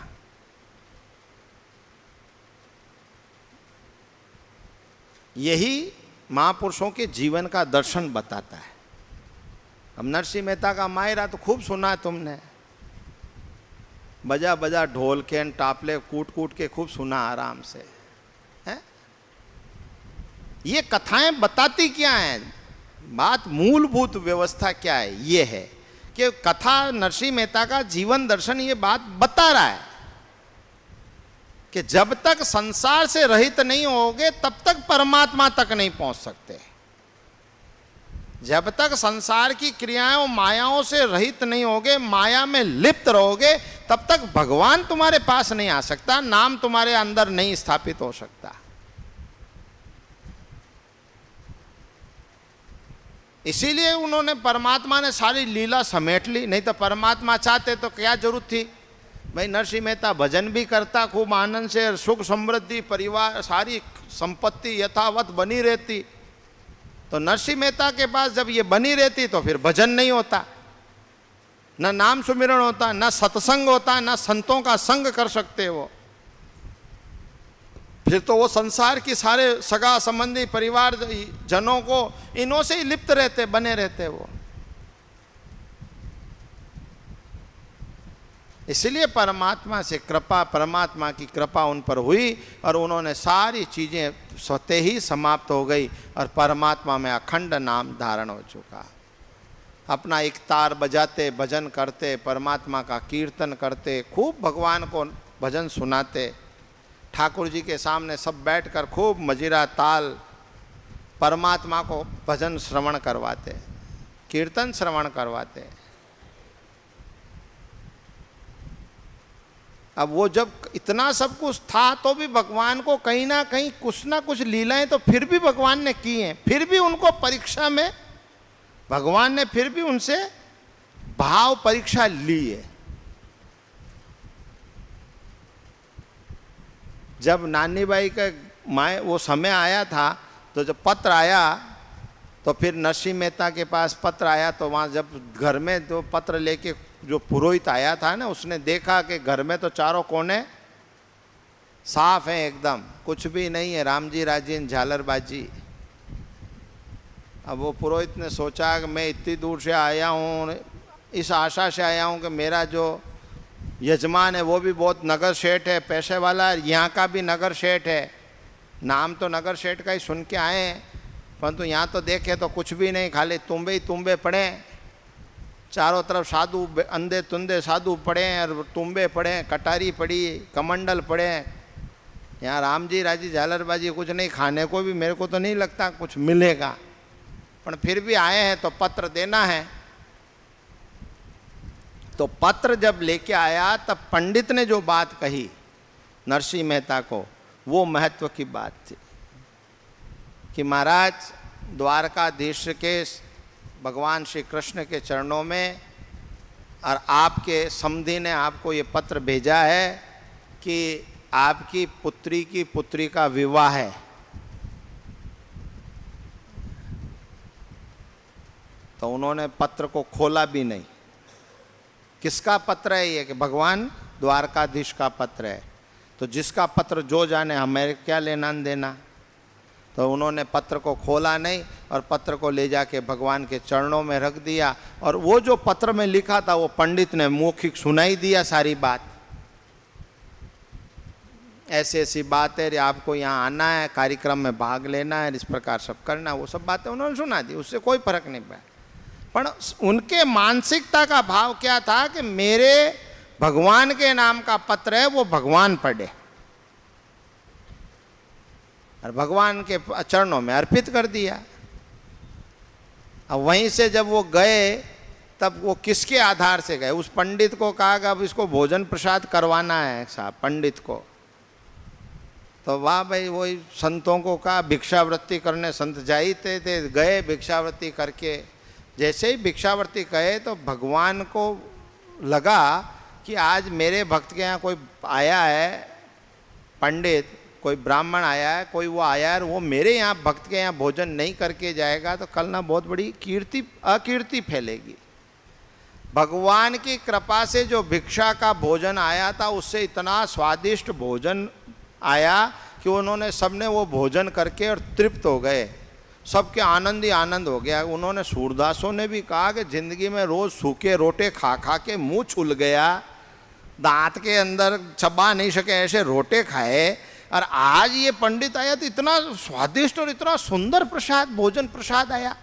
S1: यही महापुरुषों के जीवन का दर्शन बताता है। अब नरसिंह मेहता का मायरा तो खूब सुना है तुमने, बजा बजा ढोल के टापले कूट कूट के खूब सुना आराम से है। ये कथाएं बताती क्या हैं? बात मूलभूत व्यवस्था क्या है? ये है कि कथा नरसिंह मेहता का जीवन दर्शन ये बात बता रहा है कि जब तक संसार से रहित नहीं होगे, तब तक परमात्मा तक नहीं पहुंच सकते। जब तक संसार की क्रियाओं मायाओं से रहित नहीं होगे, माया में लिप्त रहोगे, तब तक भगवान तुम्हारे पास नहीं आ सकता, नाम तुम्हारे अंदर नहीं स्थापित हो सकता। इसीलिए उन्होंने, परमात्मा ने सारी लीला समेट ली। नहीं तो परमात्मा चाहते तो क्या जरूरत थी भाई। नरसिंह मेहता भजन भी करता खूब आनंद से, और सुख समृद्धि, परिवार, सारी संपत्ति यथावत बनी रहती। तो नरसिंह मेहता के पास जब ये बनी रहती तो फिर भजन नहीं होता, न नाम सुमिरण होता, न सत्संग होता, न संतों का संग कर सकते वो। फिर तो वो संसार की सारे सगा संबंधी परिवार जनों को इन्हों से ही लिप्त रहते, बने रहते वो। इसलिए परमात्मा से कृपा, परमात्मा की कृपा उन पर हुई और उन्होंने सारी चीजें स्वतः ही समाप्त हो गई और परमात्मा में अखंड नाम धारण हो चुका। अपना एक तार बजाते, भजन करते, परमात्मा का कीर्तन करते, खूब भगवान को भजन सुनाते, ठाकुर जी के सामने सब बैठकर खूब मजीरा ताल परमात्मा को भजन श्रवण करवाते, कीर्तन श्रवण करवाते। अब वो जब इतना सब कुछ था तो भी भगवान को कहीं ना कहीं कुछ ना कुछ लीलाएं तो फिर भी भगवान ने की हैं। फिर भी उनको परीक्षा में भगवान ने फिर भी उनसे भाव परीक्षा ली है। जब नानी बाई का माए वो समय आया था, तो जब पत्र आया तो फिर नरसिंह मेहता के पास पत्र आया, तो वहाँ जब घर में जो पत्र लेके जो पुरोहित आया था ना, उसने देखा कि घर में तो चारों कोने साफ हैं एकदम, कुछ भी नहीं है, राम जी राजीन झालरबाजी। अब वो पुरोहित ने सोचा कि मैं इतनी दूर से आया हूँ, इस आशा से आया हूँ कि मेरा जो यजमान है वो भी बहुत नगर सेठ है, पैसे वाला है, यहाँ का भी नगर सेठ है। नाम तो नगर सेठ का ही सुन के आए हैं, परंतु यहाँ तो देखे तो कुछ भी नहीं, खाली तुम्बे ही तुम्बे पड़े, चारों तरफ साधु, अंधे तुंदे साधु पड़े हैं और तुम्बे पड़े हैं, कटारी पड़ी, कमंडल पड़े हैं। यहाँ राम जी राजी झालरबाजी कुछ नहीं, खाने को भी मेरे को तो नहीं लगता कुछ मिलेगा, पर फिर भी आए हैं तो पत्र देना है। तो पत्र जब लेके आया तब पंडित ने जो बात कही नरसिंह मेहता को, वो महत्व की बात थी कि महाराज, द्वारकाधीश के भगवान श्री कृष्ण के चरणों में और आपके समधी ने आपको ये पत्र भेजा है कि आपकी पुत्री की पुत्री का विवाह है। तो उन्होंने पत्र को खोला भी नहीं। किसका पत्र है ये? कि भगवान द्वारकाधीश का पत्र है। तो जिसका पत्र जो जाने, हमें क्या लेना देना। तो उन्होंने पत्र को खोला नहीं और पत्र को ले जाके भगवान के चरणों में रख दिया। और वो जो पत्र में लिखा था वो पंडित ने मौखिक सुनाई दिया सारी बात। ऐसी ऐसी बात है, आपको यहाँ आना है, कार्यक्रम में भाग लेना है, इस प्रकार सब करना, वो सब बातें उन्होंने सुना दी। उससे कोई फर्क नहीं पड़ा। पर उनके मानसिकता का भाव क्या था कि मेरे भगवान के नाम का पत्र है, वो भगवान पढ़े और भगवान के चरणों में अर्पित कर दिया। अब वहीं से जब वो गए तब वो किसके आधार से गए? उस पंडित को कहा कि अब इसको भोजन प्रसाद करवाना है साहब पंडित को। तो वाह भाई, वही संतों को कहा भिक्षावृत्ति करने संत जाते थे, गए भिक्षावृत्ति करके। जैसे ही भिक्षावृत्ति कहे तो भगवान को लगा कि आज मेरे भक्त के यहाँ कोई आया है, पंडित, कोई ब्राह्मण आया है, कोई वो आया है, वो मेरे यहाँ भक्त के यहाँ भोजन नहीं करके जाएगा तो कल ना बहुत बड़ी अकीर्ति फैलेगी। भगवान की कृपा से जो भिक्षा का भोजन आया था उससे इतना स्वादिष्ट भोजन आया कि उन्होंने सबने वो भोजन करके और तृप्त हो गए। सबके आनंद ही आनंद हो गया। उन्होंने सूरदासों ने भी कहा कि जिंदगी में रोज सूखे रोटे खा खा के मुंह छुल गया, दांत के अंदर चबा नहीं सके ऐसे रोटे खाए, और आज ये पंडित आया तो इतना स्वादिष्ट और इतना सुंदर प्रसाद, भोजन प्रसाद आया।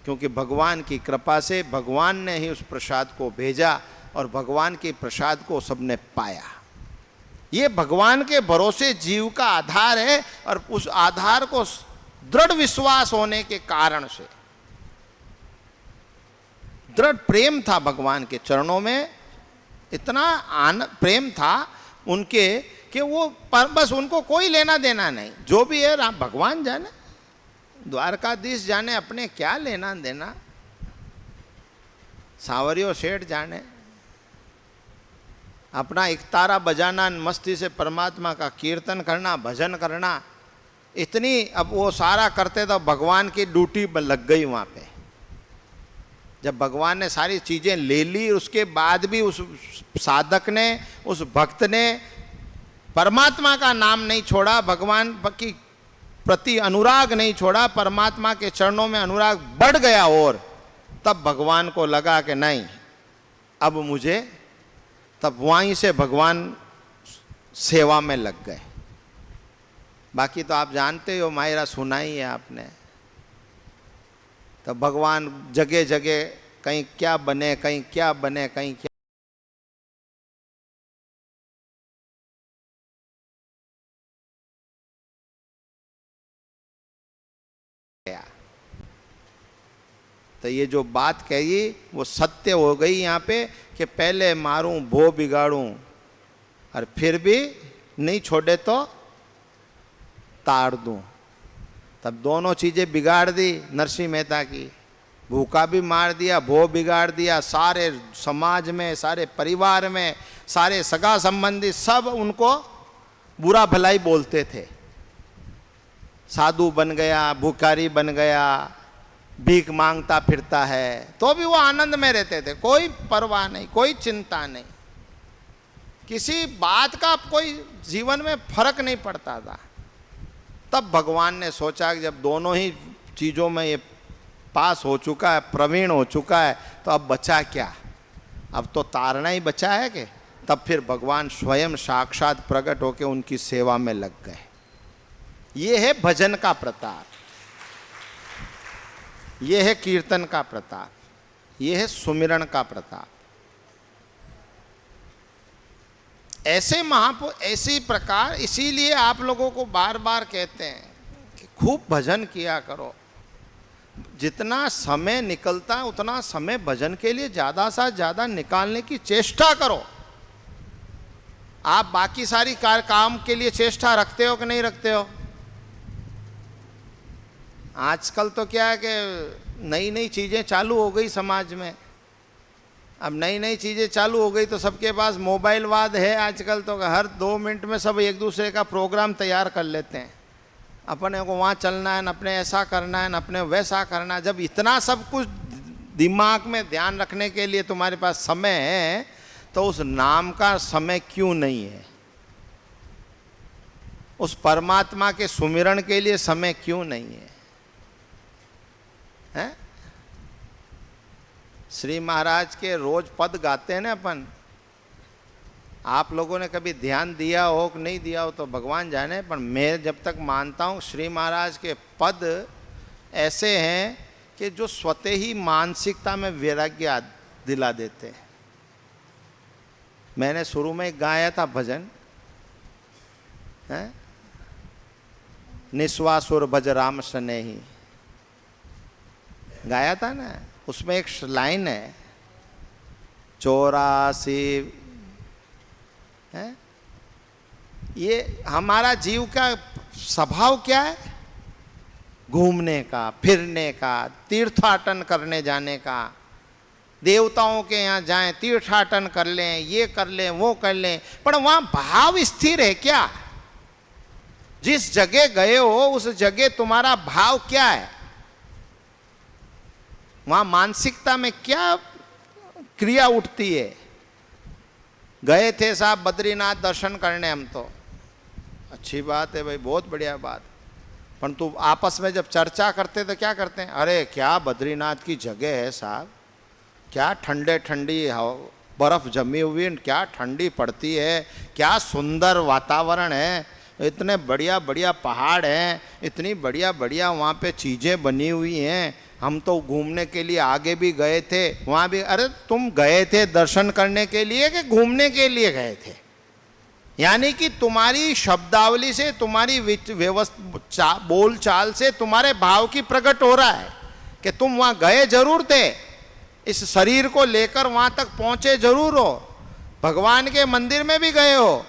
S1: क्योंकि भगवान की कृपा से भगवान ने ही उस प्रसाद को भेजा और भगवान के प्रसाद को सबने पाया। ये भगवान के भरोसे जीव का आधार है और उस आधार को दृढ़ विश्वास होने के कारण से, दृढ़ प्रेम था भगवान के चरणों में, इतना प्रेम था उनके कि वो बस उनको कोई लेना देना नहीं, जो भी है राम भगवान जाने, द्वारकाधीश जाने, अपने क्या लेना देना, सांवरियो सेठ जाने। अपना एक तारा बजाना, मस्ती से परमात्मा का कीर्तन करना, भजन करना, इतनी अब वो सारा करते तो भगवान की ड्यूटी लग गई वहाँ पे। जब भगवान ने सारी चीज़ें ले ली, उसके बाद भी उस साधक ने, उस भक्त ने परमात्मा का नाम नहीं छोड़ा, भगवान की प्रति अनुराग नहीं छोड़ा, परमात्मा के चरणों में अनुराग बढ़ गया, और तब भगवान को लगा कि नहीं अब मुझे, तब वहीं से भगवान सेवा में लग गए। बाकी तो आप जानते हो, मायरा सुना ही है आपने। तो भगवान जगह जगह कहीं क्या बने, कहीं क्या बने, कहीं क्या। तो ये जो बात कही वो सत्य हो गई यहाँ पे कि पहले मारूं भो बिगाड़ूं और फिर भी नहीं छोड़े तो ताड़ दूं। तब दोनों चीज़ें बिगाड़ दी नरसिंह मेहता की, भूखा भी मार दिया, भो बिगाड़ दिया। सारे समाज में, सारे परिवार में, सारे सगा संबंधी सब उनको बुरा भलाई बोलते थे। साधु बन गया, भूखारी बन गया, भीख मांगता फिरता है, तो भी वो आनंद में रहते थे, कोई परवाह नहीं, कोई चिंता नहीं, किसी बात का कोई जीवन में फर्क नहीं पड़ता था। तब भगवान ने सोचा कि जब दोनों ही चीज़ों में ये पास हो चुका है, प्रवीण हो चुका है, तो अब बचा क्या, अब तो तारना ही बचा है कि। तब फिर भगवान स्वयं साक्षात प्रकट होकर उनकी सेवा में लग गए। ये है भजन का प्रताप, ये है कीर्तन का प्रताप, ये है सुमिरन का प्रताप। ऐसे महापुरुष ऐसी प्रकार, इसीलिए आप लोगों को बार बार कहते हैं कि खूब भजन किया करो। जितना समय निकलता है उतना समय भजन के लिए ज़्यादा से ज़्यादा निकालने की चेष्टा करो। आप बाकी सारी काम के लिए चेष्टा रखते हो कि नहीं रखते हो? आजकल तो क्या है कि नई नई चीज़ें चालू हो गई समाज में। अब नई नई चीज़ें चालू हो गई तो सबके पास मोबाइलवाद है आजकल, तो हर 2 मिनट में सब एक दूसरे का प्रोग्राम तैयार कर लेते हैं। अपने को वहाँ चलना है, न अपने ऐसा करना है, न अपने वैसा करना है। जब इतना सब कुछ दिमाग में ध्यान रखने के लिए तुम्हारे पास समय है, तो उस नाम का समय क्यों नहीं है? उस परमात्मा के सुमिरन के लिए समय क्यों नहीं है? हैं? श्री महाराज के रोज पद गाते हैं ना अपन। आप लोगों ने कभी ध्यान दिया हो कि नहीं दिया हो तो भगवान जाने, पर मैं जब तक मानता हूँ श्री महाराज के पद ऐसे हैं कि जो स्वतः ही मानसिकता में वैराग्य दिला देते हैं। मैंने शुरू में गाया था भजन, है निस्वासुर भज राम स्नेही, गाया था ना। उसमें एक लाइन है 84 है। ये हमारा जीव का स्वभाव क्या है? घूमने का, फिरने का, तीर्थाटन करने जाने का। देवताओं के यहाँ जाएं, तीर्थाटन कर लें, ये कर लें, वो कर लें, पर वहाँ भाव स्थिर है क्या? जिस जगह गए हो उस जगह तुम्हारा भाव क्या है? वहाँ मानसिकता में क्या क्रिया उठती है? गए थे साहब बद्रीनाथ दर्शन करने, हम तो अच्छी बात है भाई, बहुत बढ़िया बात, परंतु आपस में जब चर्चा करते तो क्या करते हैं? अरे क्या बद्रीनाथ की जगह है साहब, क्या ठंडे ठंडी बर्फ़ जमी हुई है, क्या ठंडी पड़ती है, क्या सुंदर वातावरण है, इतने बढ़िया बढ़िया पहाड़ हैं, इतनी बढ़िया बढ़िया वहाँ पे चीज़ें बनी हुई हैं। हम तो घूमने के लिए आगे भी गए थे, वहाँ भी। अरे तुम गए थे दर्शन करने के लिए कि घूमने के लिए गए थे? यानी कि तुम्हारी शब्दावली से, तुम्हारी व्यवस्था बोल चाल से तुम्हारे भाव की प्रकट हो रहा है कि तुम वहाँ गए जरूर थे, इस शरीर को लेकर वहाँ तक पहुँचे जरूर हो, भगवान के मंदिर में भी गए हो,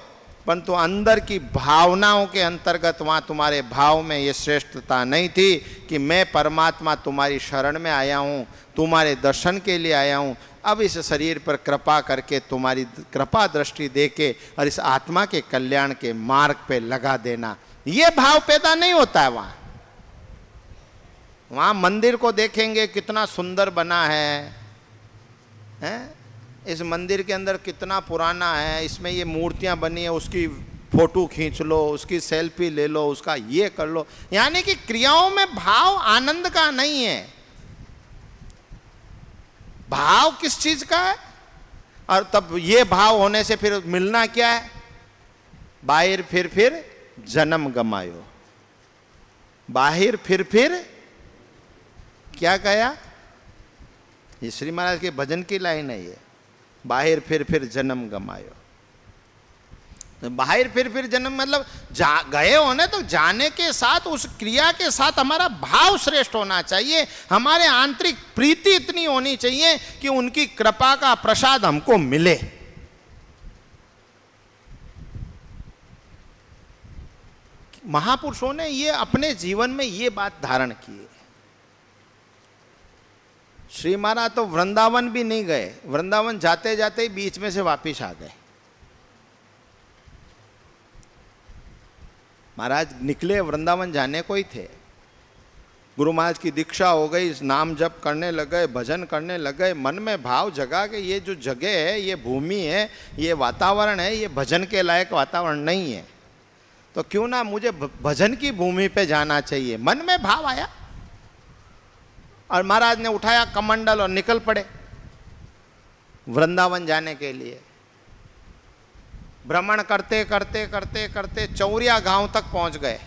S1: परंतु अंदर की भावनाओं के अंतर्गत वहाँ तुम्हारे भाव में ये श्रेष्ठता नहीं थी कि मैं परमात्मा तुम्हारी शरण में आया हूँ, तुम्हारे दर्शन के लिए आया हूँ, अब इस शरीर पर कृपा करके तुम्हारी कृपा दृष्टि दे के और इस आत्मा के कल्याण के मार्ग पे लगा देना, ये भाव पैदा नहीं होता है वहाँ। वहाँ मंदिर को देखेंगे कितना सुंदर बना है, हैं? इस मंदिर के अंदर कितना पुराना है, इसमें ये मूर्तियां बनी है, उसकी फोटो खींच लो, उसकी सेल्फी ले लो, उसका ये कर लो। यानी कि क्रियाओं में भाव आनंद का नहीं है। भाव किस चीज का है? और तब ये भाव होने से फिर मिलना क्या है? बाहिर फिर जन्म गमायो। बाहिर फिर क्या कहा? ये श्री महाराज के भजन की लाइन है ये, बाहिर फिर जन्म गमायो। तो बाहिर फिर जन्म मतलब गए होने तो जाने के साथ उस क्रिया के साथ हमारा भाव श्रेष्ठ होना चाहिए, हमारे आंतरिक प्रीति इतनी होनी चाहिए कि उनकी कृपा का प्रसाद हमको मिले। महापुरुषों ने ये अपने जीवन में ये बात धारण की है। श्री महाराज तो वृंदावन भी नहीं गए, वृंदावन जाते जाते ही बीच में से वापिस आ गए। महाराज निकले वृंदावन जाने को ही थे, गुरु महाराज की दीक्षा हो गई, नाम जप करने लग गए, भजन करने लग गए, मन में भाव जगा कि ये जो जगह है, ये भूमि है, ये वातावरण है, ये भजन के लायक वातावरण नहीं है, तो क्यों ना मुझे भजन की भूमि पे जाना चाहिए। मन में भाव आया और महाराज ने उठाया कमंडल और निकल पड़े वृंदावन जाने के लिए। भ्रमण करते करते करते करते चौरिया गांव तक पहुंच गए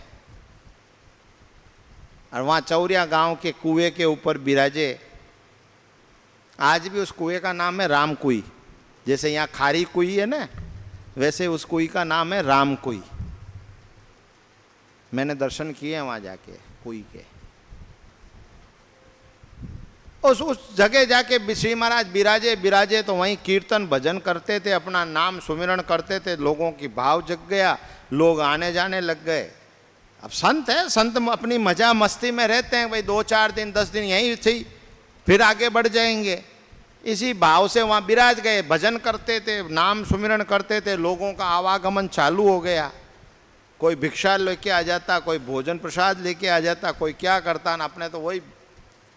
S1: और वहां चौरिया गांव के कुएं के ऊपर बिराजे। आज भी उस कुएं का नाम है राम कुई। जैसे यहाँ खारी कुई है ना, वैसे उस कुई का नाम है राम कुई। मैंने दर्शन किए हैं वहां जाके कुई के। उस जगह जाके श्री महाराज बिराजे तो वहीं कीर्तन भजन करते थे, अपना नाम सुमिरण करते थे, लोगों की भाव जग गया, लोग आने जाने लग गए। अब संत है, संत अपनी मजा मस्ती में रहते हैं, भाई 2-4 दिन 10 दिन यहीं थी, फिर आगे बढ़ जाएंगे। इसी भाव से वहाँ बिराज गए, भजन करते थे, नाम सुमिरण करते थे, लोगों का आवागमन चालू हो गया। कोई भिक्षा लेके आ जाता, कोई भोजन प्रसाद लेके आ जाता, कोई क्या करता ना, अपने तो वही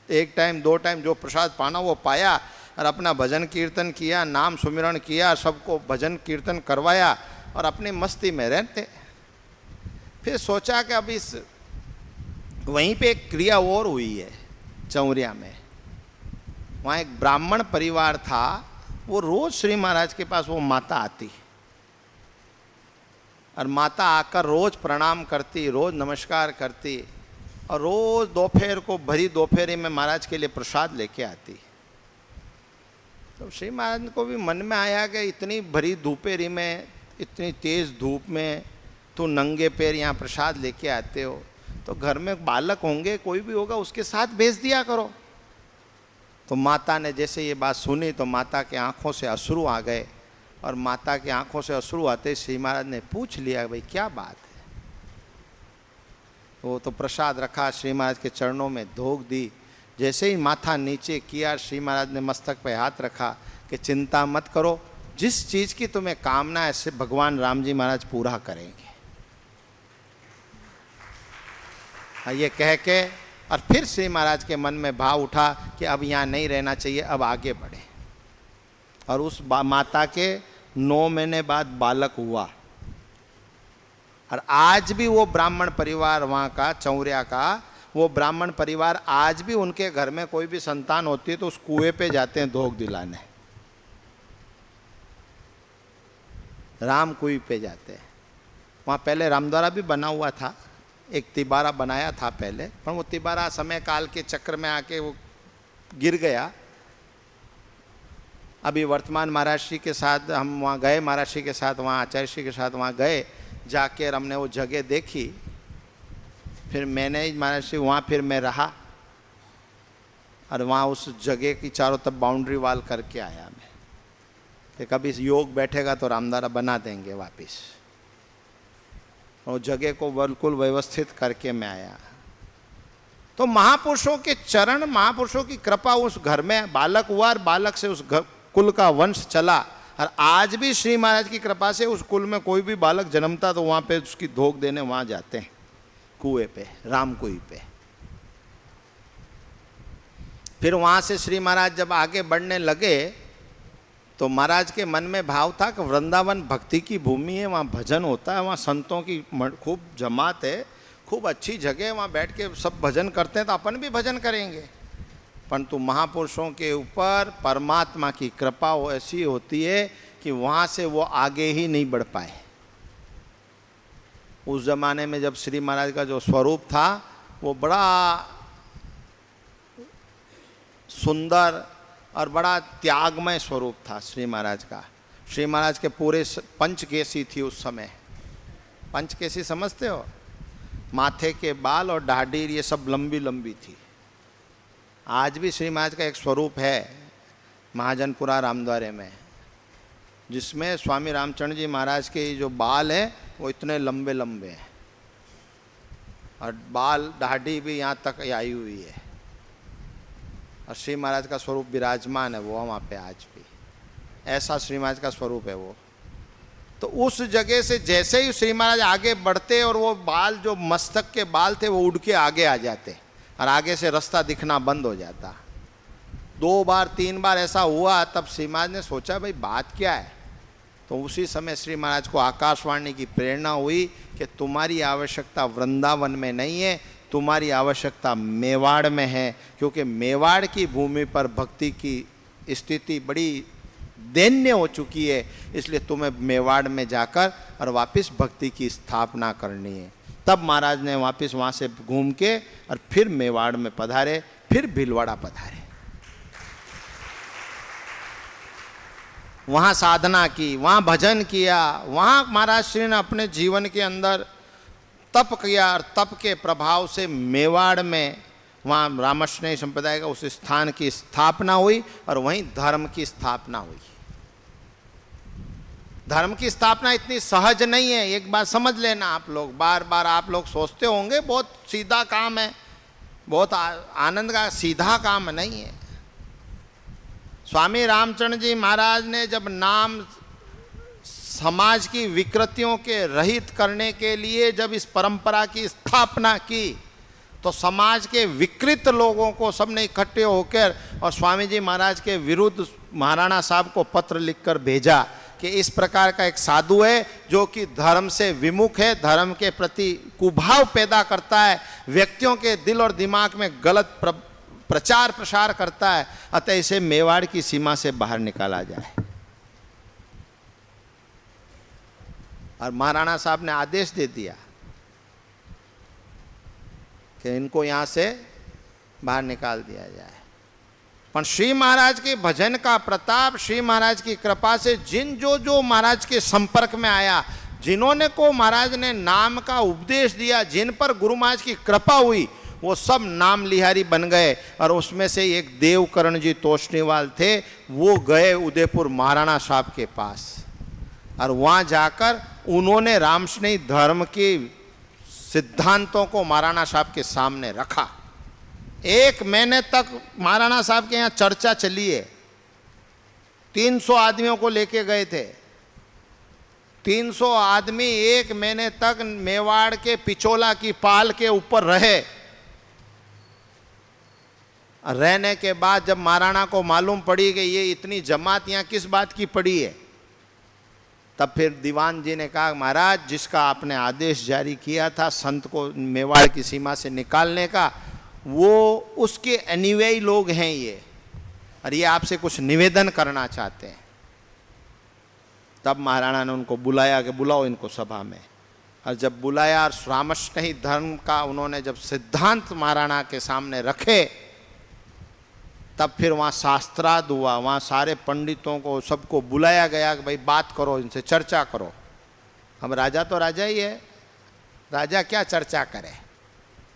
S1: 1 टाइम 2 टाइम जो प्रसाद पाना वो पाया और अपना भजन कीर्तन किया, नाम सुमिरण किया, सबको भजन कीर्तन करवाया और अपनी मस्ती में रहते। फिर सोचा कि अब इस वहीं पे एक क्रिया और हुई है चौरिया में। वहाँ एक ब्राह्मण परिवार था, वो रोज श्री महाराज के पास वो माता आती और माता आकर रोज प्रणाम करती, रोज नमस्कार करती और रोज दोपहर को भरी दोपहरी में महाराज के लिए प्रसाद लेके आती। तो श्री महाराज को भी मन में आया कि इतनी भरी दोपहरी में, इतनी तेज धूप में तो नंगे पैर यहाँ प्रसाद लेके आते हो, तो घर में बालक होंगे, कोई भी होगा, उसके साथ भेज दिया करो। तो माता ने जैसे ये बात सुनी तो माता के आंखों से अश्रु आ गए और माता की आंखों से अश्रु आते श्री महाराज ने पूछ लिया, भाई क्या बात है? वो तो प्रसाद रखा, श्री महाराज के चरणों में धोख दी। जैसे ही माथा नीचे किया, श्री महाराज ने मस्तक पे हाथ रखा कि चिंता मत करो, जिस चीज़ की तुम्हें कामना है ऐसे भगवान राम जी महाराज पूरा करेंगे। ये कह के और फिर श्री महाराज के मन में भाव उठा कि अब यहाँ नहीं रहना चाहिए, अब आगे बढ़े। और उस माता के 9 महीने बाद बालक हुआ। और आज भी वो ब्राह्मण परिवार वहाँ का, चौरिया का वो ब्राह्मण परिवार, आज भी उनके घर में कोई भी संतान होती है तो उस कुएं पे जाते हैं धोख दिलाने, राम कुई पे जाते हैं। वहाँ पहले रामद्वारा भी बना हुआ था, एक तिबारा बनाया था पहले, पर वो तिबारा समय काल के चक्र में आके वो गिर गया। अभी वर्तमान महाराज श्री के साथ हम वहाँ गए, महाराज श्री के साथ वहाँ आचार्य श्री के साथ वहाँ गए, जाके हमने वो जगह देखी। फिर मैंने महाराज श्री वहाँ फिर मैं रहा और वहाँ उस जगह की चारों तरफ बाउंड्री वाल करके आया मैं कि कभी योग बैठेगा तो रामद्वारा बना देंगे वापस। और जगह को बिल्कुल व्यवस्थित करके मैं आया। तो महापुरुषों के चरण, महापुरुषों की कृपा उस घर में बालक हुआ और बालक से उस कुल का वंश चला। और आज भी श्री महाराज की कृपा से उस कुल में कोई भी बालक जन्मता तो वहाँ पे उसकी धोख देने वहाँ जाते हैं, कुएं पे, राम कुएं पे। फिर वहाँ से श्री महाराज जब आगे बढ़ने लगे तो महाराज के मन में भाव था कि वृंदावन भक्ति की भूमि है, वहाँ भजन होता है, वहाँ संतों की खूब जमात है, खूब अच्छी जगह है, वहाँ बैठ के सब भजन करते हैं, तो अपन भी भजन करेंगे। परंतु महापुरुषों के ऊपर परमात्मा की कृपा ऐसी होती है कि वहाँ से वो आगे ही नहीं बढ़ पाए। उस जमाने में जब श्री महाराज का जो स्वरूप था वो बड़ा सुंदर और बड़ा त्यागमय स्वरूप था श्री महाराज का। श्री महाराज के पूरे पंचकेशी थी उस समय। पंचकेशी समझते हो? माथे के बाल और दाढ़ी ये सब लंबी लंबी थी। आज भी श्री महाराज का एक स्वरूप है महाजनपुरा रामद्वारे में, जिसमें स्वामी रामचंद्र जी महाराज के जो बाल हैं वो इतने लंबे लंबे हैं और बाल दाढ़ी भी यहाँ तक आई हुई है। और श्री महाराज का स्वरूप विराजमान है वो वहाँ पे आज भी। ऐसा श्री महाराज का स्वरूप है वो। तो उस जगह से जैसे ही श्री महाराज आगे बढ़ते और वो बाल जो मस्तक के बाल थे वो उड़ के आगे आ जाते और आगे से रास्ता दिखना बंद हो जाता। 2 बार 3 बार ऐसा हुआ। तब श्री महाराज ने सोचा भाई बात क्या है। तो उसी समय श्री महाराज को आकाशवाणी की प्रेरणा हुई कि तुम्हारी आवश्यकता वृंदावन में नहीं है, तुम्हारी आवश्यकता मेवाड़ में है, क्योंकि मेवाड़ की भूमि पर भक्ति की स्थिति बड़ी दैन्य हो चुकी है, इसलिए तुम्हें मेवाड़ में जाकर और वापस भक्ति की स्थापना करनी है। तब महाराज ने वापस वहाँ से घूम के और फिर मेवाड़ में पधारे, फिर भीलवाड़ा पधारे, वहाँ साधना की, वहाँ भजन किया। वहाँ महाराज श्री ने अपने जीवन के अंदर तप किया और तप के प्रभाव से मेवाड़ में वहाँ रामस्नेही संप्रदाय का उस स्थान की स्थापना हुई और वहीं धर्म की स्थापना हुई। धर्म की स्थापना इतनी सहज नहीं है, एक बात समझ लेना आप लोग। बार बार आप लोग सोचते होंगे बहुत सीधा काम है, बहुत आनंद का, सीधा काम नहीं है। स्वामी रामचंद्र जी महाराज ने जब नाम समाज की विकृतियों के रहित करने के लिए जब इस परंपरा की स्थापना की तो समाज के विकृत लोगों को सबने इकट्ठे होकर और स्वामी जी महाराज के विरुद्ध महाराणा साहब को पत्र लिखकर भेजा कि इस प्रकार का एक साधु है जो कि धर्म से विमुख है, धर्म के प्रति कुभाव पैदा करता है, व्यक्तियों के दिल और दिमाग में गलत प्रचार प्रसार करता है, अतः इसे मेवाड़ की सीमा से बाहर निकाला जाए। और महाराणा साहब ने आदेश दे दिया कि इनको यहाँ से बाहर निकाल दिया जाए। पर श्री महाराज के भजन का प्रताप, श्री महाराज की कृपा से जिन जो महाराज के संपर्क में आया, जिन्होंने को महाराज ने नाम का उपदेश दिया, जिन पर गुरु महाराज की कृपा हुई, वो सब नाम लिहारी बन गए। और उसमें से एक देवकरण जी तोषनीवाल थे, वो गए उदयपुर महाराणा साहब के पास और वहाँ जाकर उन्होंने रामस्नेही धर्म के सिद्धांतों को महाराणा साहब के सामने रखा। 1 महीने तक महाराणा साहब के यहाँ चर्चा चली है। 300 आदमियों को लेके गए थे। 300 आदमी 1 महीने तक मेवाड़ के पिचोला की पाल के ऊपर रहे। रहने के बाद जब महाराणा को मालूम पड़ी कि ये इतनी जमात यहाँ किस बात की पड़ी है, तब फिर दीवान जी ने कहा महाराज जिसका आपने आदेश जारी किया था संत को मेवाड़ की सीमा से निकालने का, वो उसके अनुयायी लोग हैं ये, और ये आपसे कुछ निवेदन करना चाहते हैं। तब महाराणा ने उनको बुलाया कि बुलाओ इनको सभा में। और जब बुलाया और रामस्नेही धर्म का उन्होंने जब सिद्धांत महाराणा के सामने रखे, तब फिर वहाँ शास्त्रार्थ हुआ। वहाँ सारे पंडितों को सबको बुलाया गया कि भाई बात करो, इनसे चर्चा करो। हम राजा तो राजा ही है, राजा क्या चर्चा करे,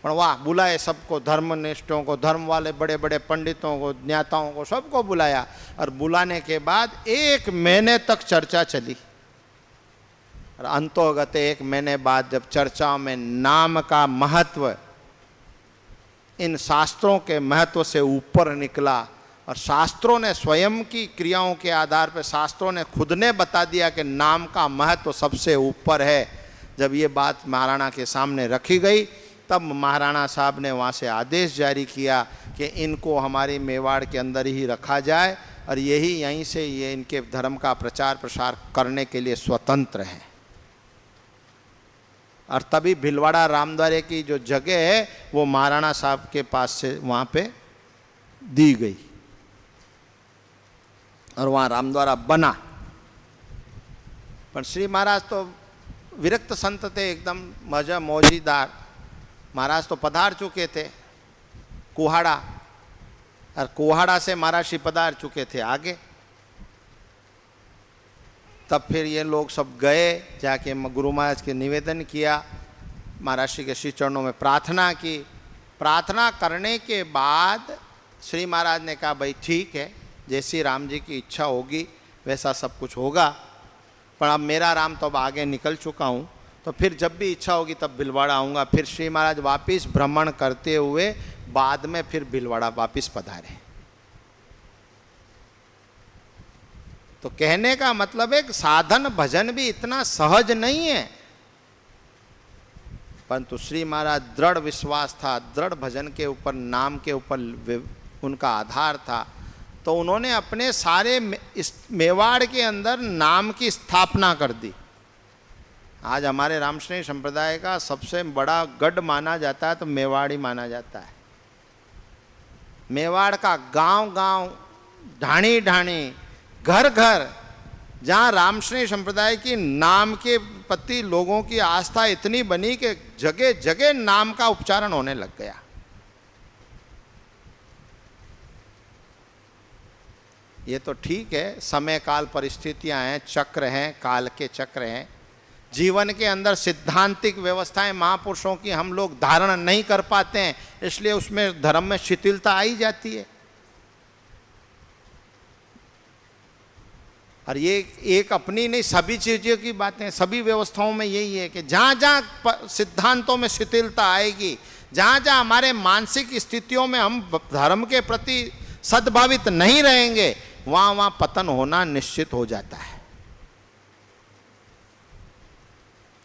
S1: पर वाह बुलाए सबको, धर्मनिष्ठों को, धर्म वाले बड़े बड़े पंडितों को, ज्ञाताओं को, सबको बुलाया। और बुलाने के बाद 1 महीने तक चर्चा चली। और अंतोगते 1 महीने बाद जब चर्चाओं में नाम का महत्व इन शास्त्रों के महत्व से ऊपर निकला और शास्त्रों ने स्वयं की क्रियाओं के आधार पर शास्त्रों ने खुद ने बता दिया कि नाम का महत्व सबसे ऊपर है, जब ये बात महाराणा के सामने रखी गई तब महाराणा साहब ने वहाँ से आदेश जारी किया कि इनको हमारी मेवाड़ के अंदर ही रखा जाए और यही यहीं से ये इनके धर्म का प्रचार प्रसार करने के लिए स्वतंत्र हैं। और तभी भीलवाड़ा रामद्वारे की जो जगह है वो महाराणा साहब के पास से वहाँ पे दी गई और वहाँ रामद्वारा बना। पर श्री महाराज तो विरक्त संत थे, एकदम मजा मौजीदार। महाराज तो पधार चुके थे कुहाड़ा, और कुहाड़ा से महाराज श्री पधार चुके थे आगे। तब फिर ये लोग सब गए, जाके गुरु महाराज के निवेदन किया, महाराज श्री के श्री चरणों में प्रार्थना की। प्रार्थना करने के बाद श्री महाराज ने कहा भाई ठीक है, जैसी राम जी की इच्छा होगी वैसा सब कुछ होगा, पर अब मेरा राम तो अब आगे निकल चुका हूँ, तो फिर जब भी इच्छा होगी तब भीलवाड़ा आऊँगा। फिर श्री महाराज वापिस भ्रमण करते हुए बाद में फिर भीलवाड़ा वापिस पधारे। तो कहने का मतलब है कि साधन भजन भी इतना सहज नहीं है, परंतु श्री महाराज दृढ़ विश्वास था, दृढ़ भजन के ऊपर, नाम के ऊपर उनका आधार था। तो उन्होंने अपने सारे इस मेवाड़ के अंदर नाम की स्थापना कर दी। आज हमारे रामस्नेही संप्रदाय का सबसे बड़ा गढ़ माना जाता है तो मेवाड़ ही माना जाता है। मेवाड़ का गांव गांव, ढाणी ढाणी, घर घर, जहाँ रामस्नेही संप्रदाय की नाम के प्रति लोगों की आस्था इतनी बनी कि जगह जगह नाम का उच्चारण होने लग गया। ये तो ठीक है, समय काल परिस्थितियां हैं, चक्र हैं, काल के चक्र हैं। जीवन के अंदर सिद्धांतिक व्यवस्थाएं महापुरुषों की हम लोग धारण नहीं कर पाते हैं, इसलिए उसमें धर्म में शिथिलता आई जाती है। और ये एक अपनी नहीं, सभी चीज़ों की बातें, सभी व्यवस्थाओं में यही है कि जहाँ जहाँ सिद्धांतों में शिथिलता आएगी, जहाँ जहाँ हमारे मानसिक स्थितियों में हम धर्म के प्रति सद्भावित नहीं रहेंगे, वहाँ वहाँ पतन होना निश्चित हो जाता है।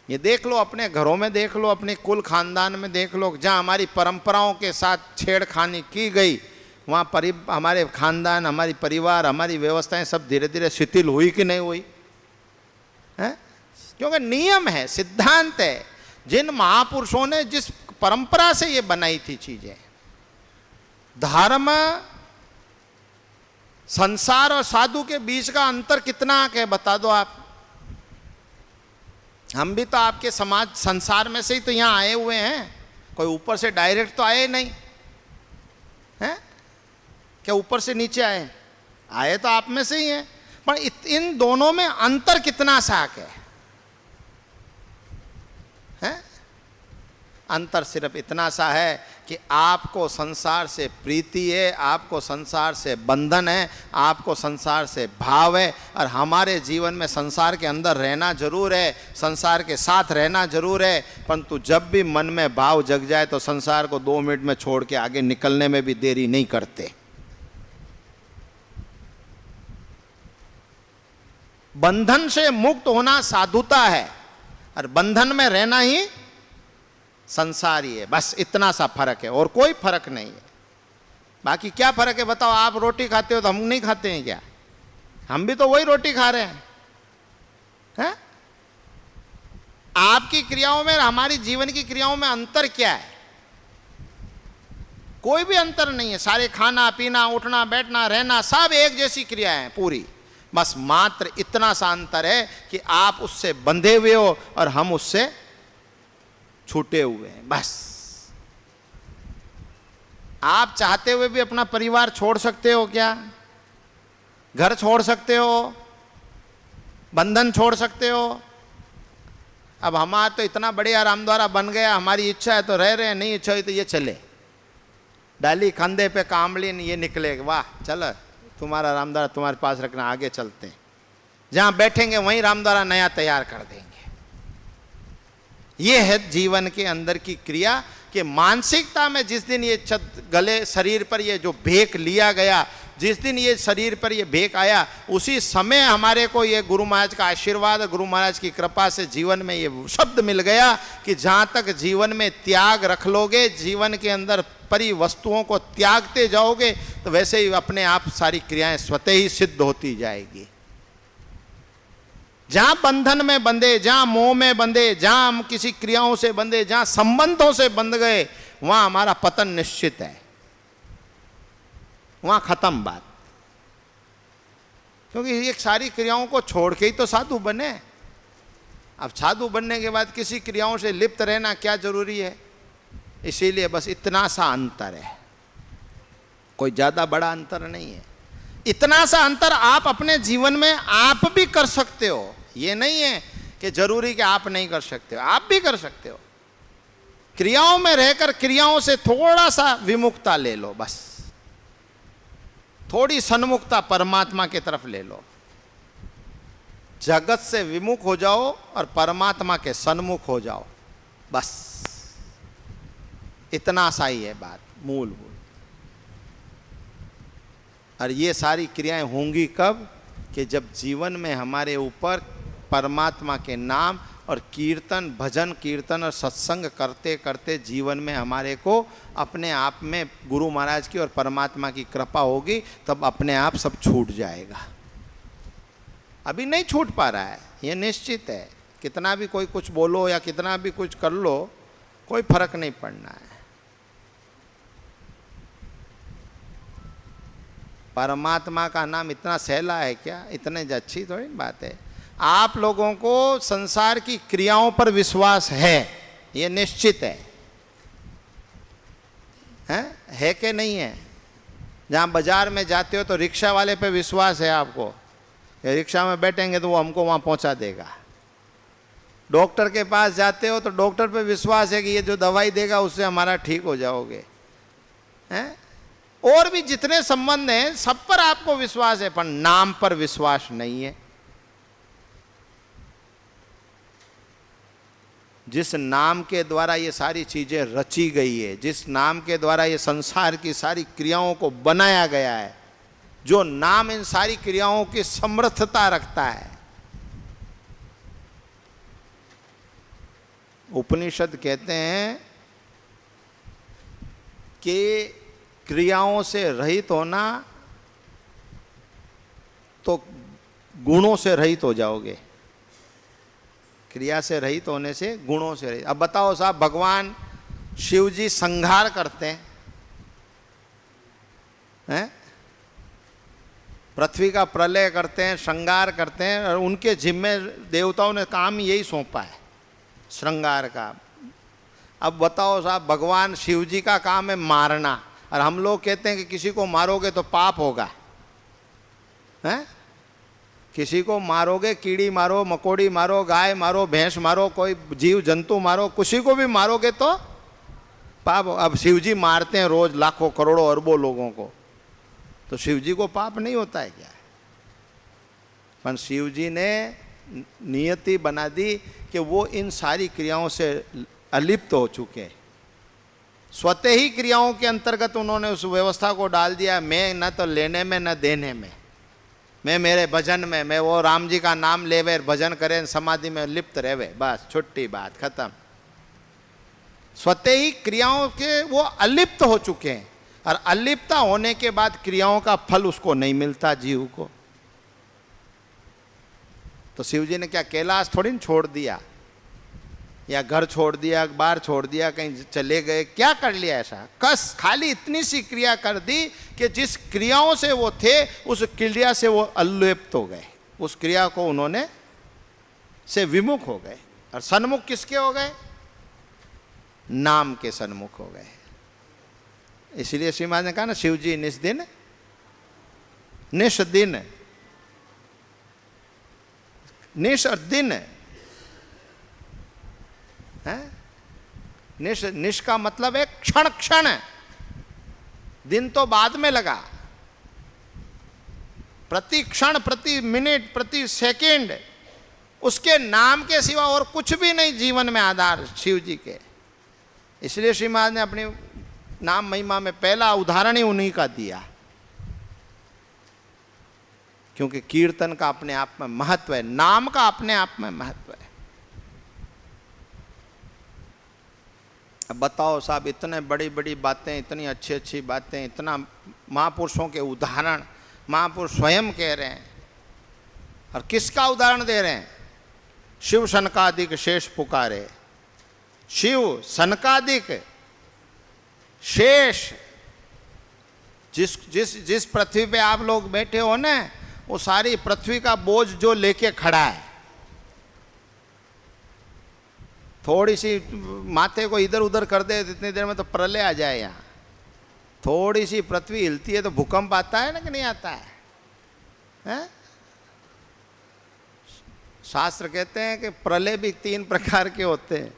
S1: ये देख लो, अपने घरों में देख लो, अपने कुल खानदान में देख लो, जहाँ हमारी परंपराओं के साथ छेड़खानी की गई, वहाँ हमारे खानदान, हमारी परिवार, हमारी व्यवस्थाएं सब धीरे धीरे शिथिल हुई कि नहीं हुई है? क्योंकि नियम है, सिद्धांत है, जिन महापुरुषों ने जिस परंपरा से ये बनाई थी चीजें। धर्म, संसार और साधु के बीच का अंतर कितना है बता दो आप। हम भी तो आपके समाज संसार में से ही तो यहाँ आए हुए हैं, कोई ऊपर से डायरेक्ट तो आए नहीं हैं। क्या ऊपर से नीचे आए? आए तो आप में से ही हैं, पर इन दोनों में अंतर कितना साक है? अंतर सिर्फ इतना सा है कि आपको संसार से प्रीति है, आपको संसार से बंधन है, आपको संसार से भाव है। और हमारे जीवन में संसार के अंदर रहना जरूर है, संसार के साथ रहना जरूर है, परंतु जब भी मन में भाव जग जाए तो संसार को 2 मिनट में छोड़ के आगे निकलने में भी देरी नहीं करते। बंधन से मुक्त होना साधुता है और बंधन में रहना ही संसारी है। बस इतना सा फर्क है और कोई फर्क नहीं है। बाकी क्या फर्क है बताओ? आप रोटी खाते हो तो हम नहीं खाते हैं क्या? हम भी तो वही रोटी खा रहे हैं। आपकी क्रियाओं में, हमारी जीवन की क्रियाओं में अंतर क्या है? कोई भी अंतर नहीं है। सारे खाना पीना, उठना बैठना, रहना सब एक जैसी क्रियाएं हैं पूरी। बस मात्र इतना सा अंतर है कि आप उससे बंधे हुए हो और हम उससे छूटे हुए हैं। बस आप चाहते हुए भी अपना परिवार छोड़ सकते हो क्या? घर छोड़ सकते हो, बंधन छोड़ सकते हो। अब हमारा तो इतना बढ़िया रामद्वारा बन गया, हमारी इच्छा है तो रह रहे हैं, नहीं इच्छा हुई तो ये चले। डाली कंधे पे कामली, ये निकले, वाह चलो तुम्हारा रामद्वारा तुम्हारे पास रखना, आगे चलते हैं। जहाँ बैठेंगे वहीं रामद्वारा नया तैयार कर देंगे। ये है जीवन के अंदर की क्रिया कि मानसिकता में जिस दिन ये गले शरीर पर ये जो भेक लिया गया, जिस दिन ये शरीर पर ये भेक आया, उसी समय हमारे को ये गुरु महाराज का आशीर्वाद, गुरु महाराज की कृपा से जीवन में ये शब्द मिल गया कि जहाँ तक जीवन में त्याग रख लोगे, जीवन के अंदर परी वस्तुओं को त्यागते जाओगे, तो वैसे ही अपने आप सारी क्रियाएं स्वतः ही सिद्ध होती जाएगी। जहां बंधन में बंधे, जहां मोह में बंधे, जहां हम किसी क्रियाओं से बंधे, जहां संबंधों से बंध गए, वहां हमारा पतन निश्चित है, वहां खत्म बात। क्योंकि ये सारी क्रियाओं को छोड़ के ही तो साधु बने। अब साधु बनने के बाद किसी क्रियाओं से लिप्त रहना क्या जरूरी है? इसीलिए बस इतना सा अंतर है, कोई ज्यादा बड़ा अंतर नहीं है। इतना सा अंतर आप अपने जीवन में आप भी कर सकते हो। ये नहीं है कि जरूरी कि आप नहीं कर सकते हो, आप भी कर सकते हो। क्रियाओं में रहकर क्रियाओं से थोड़ा सा विमुखता ले लो, बस थोड़ी सन्मुखता परमात्मा की तरफ ले लो। जगत से विमुख हो जाओ और परमात्मा के सन्मुख हो जाओ, बस इतना सा ही है बात, मूलभूत। और ये सारी क्रियाएं होंगी कब? कि जब जीवन में हमारे ऊपर परमात्मा के नाम और कीर्तन, भजन कीर्तन और सत्संग करते करते जीवन में हमारे को अपने आप में गुरु महाराज की और परमात्मा की कृपा होगी, तब अपने आप सब छूट जाएगा। अभी नहीं छूट पा रहा है, ये निश्चित है। कितना भी कोई कुछ बोलो या कितना भी कुछ कर लो, कोई फर्क नहीं पड़ना है। परमात्मा का नाम इतना सहला है क्या? इतने अच्छी थोड़ी बात है। आप लोगों को संसार की क्रियाओं पर विश्वास है, ये निश्चित है कि नहीं है? जहाँ बाजार में जाते हो तो रिक्शा वाले पे विश्वास है आपको, रिक्शा में बैठेंगे तो वो हमको वहाँ पहुँचा देगा। डॉक्टर के पास जाते हो तो डॉक्टर पे विश्वास है कि ये जो दवाई देगा उससे हमारा ठीक हो जाओगे, हैं? और भी जितने संबंध हैं सब पर आपको विश्वास है, पर नाम पर विश्वास नहीं है। जिस नाम के द्वारा ये सारी चीजें रची गई है, जिस नाम के द्वारा ये संसार की सारी क्रियाओं को बनाया गया है, जो नाम इन सारी क्रियाओं की समर्थता रखता है। उपनिषद कहते हैं कि क्रियाओं से रहित होना तो गुणों से रहित हो जाओगे। क्रिया से रहित होने से गुणों से रहित। अब बताओ साहब, भगवान शिव जी संहार करते हैं, पृथ्वी का प्रलय करते हैं, श्रृंगार करते हैं, और उनके जिम्मे देवताओं ने काम यही सौंपा है, श्रृंगार का। अब बताओ साहब, भगवान शिव जी का काम है मारना, और हम लोग कहते हैं कि किसी को मारोगे तो पाप होगा, हैं? किसी को मारोगे, कीड़ी मारो, मकोड़ी मारो, गाय मारो, भैंस मारो, कोई जीव जंतु मारो, किसी को भी मारोगे तो पाप। अब शिव जी मारते हैं रोज लाखों करोड़ों अरबों लोगों को, तो शिव जी को पाप नहीं होता है क्या? पर शिव जी ने नियति बना दी कि वो इन सारी क्रियाओं से अलिप्त हो चुके हैं। स्वतः ही क्रियाओं के अंतर्गत उन्होंने उस व्यवस्था को डाल दिया, मैं न तो लेने में न देने में, मैं मेरे भजन में, मैं वो राम जी का नाम लेवे, भजन करें, समाधि में लिप्त रहवे, बस छुट्टी, बात खत्म। स्वतः ही क्रियाओं के वो अलिप्त हो चुके हैं, और अलिप्तता होने के बाद क्रियाओं का फल उसको नहीं मिलता जीव को। तो शिव जी ने क्या कैलाश थोड़ी न छोड़ दिया, या घर छोड़ दिया, बार छोड़ दिया, कहीं चले गए, क्या कर लिया ऐसा? कस खाली इतनी सी क्रिया कर दी कि जिस क्रियाओं से वो थे उस क्रिया से वो अलिप्त हो गए, उस क्रिया को उन्होंने से विमुख हो गए। और सन्मुख किसके हो गए? नाम के सन्मुख हो गए। इसलिए श्री महाराज ने कहा ना, शिव जी निस्दिन निश दिन, निश और दिन है। निश का मतलब है क्षण क्षण, दिन तो बाद में लगा। प्रति क्षण, प्रति मिनट, प्रति सेकंड उसके नाम के सिवा और कुछ भी नहीं जीवन में आधार शिव जी के। इसलिए श्री महाराज ने अपनी नाम महिमा में पहला उदाहरण ही उन्हीं का दिया, क्योंकि कीर्तन का अपने आप में महत्व है, नाम का अपने आप में महत्व है। अब बताओ साहब, इतने बड़ी बड़ी बातें, इतनी अच्छी अच्छी बातें, इतना महापुरुषों के उदाहरण महापुरुष स्वयं कह रहे हैं, और किसका उदाहरण दे रहे हैं? शिव सनकादिक शेष पुकारे। शिव सनकादिक शेष, जिस जिस जिस पृथ्वी पे आप लोग बैठे हो ना, वो सारी पृथ्वी का बोझ जो लेके खड़ा है, थोड़ी सी माथे को इधर उधर कर दे इतनी देर में तो प्रलय आ जाए। यहाँ थोड़ी सी पृथ्वी हिलती है तो भूकंप आता है ना कि नहीं आता है, हैं? शास्त्र कहते हैं कि प्रलय भी 3 प्रकार के होते हैं।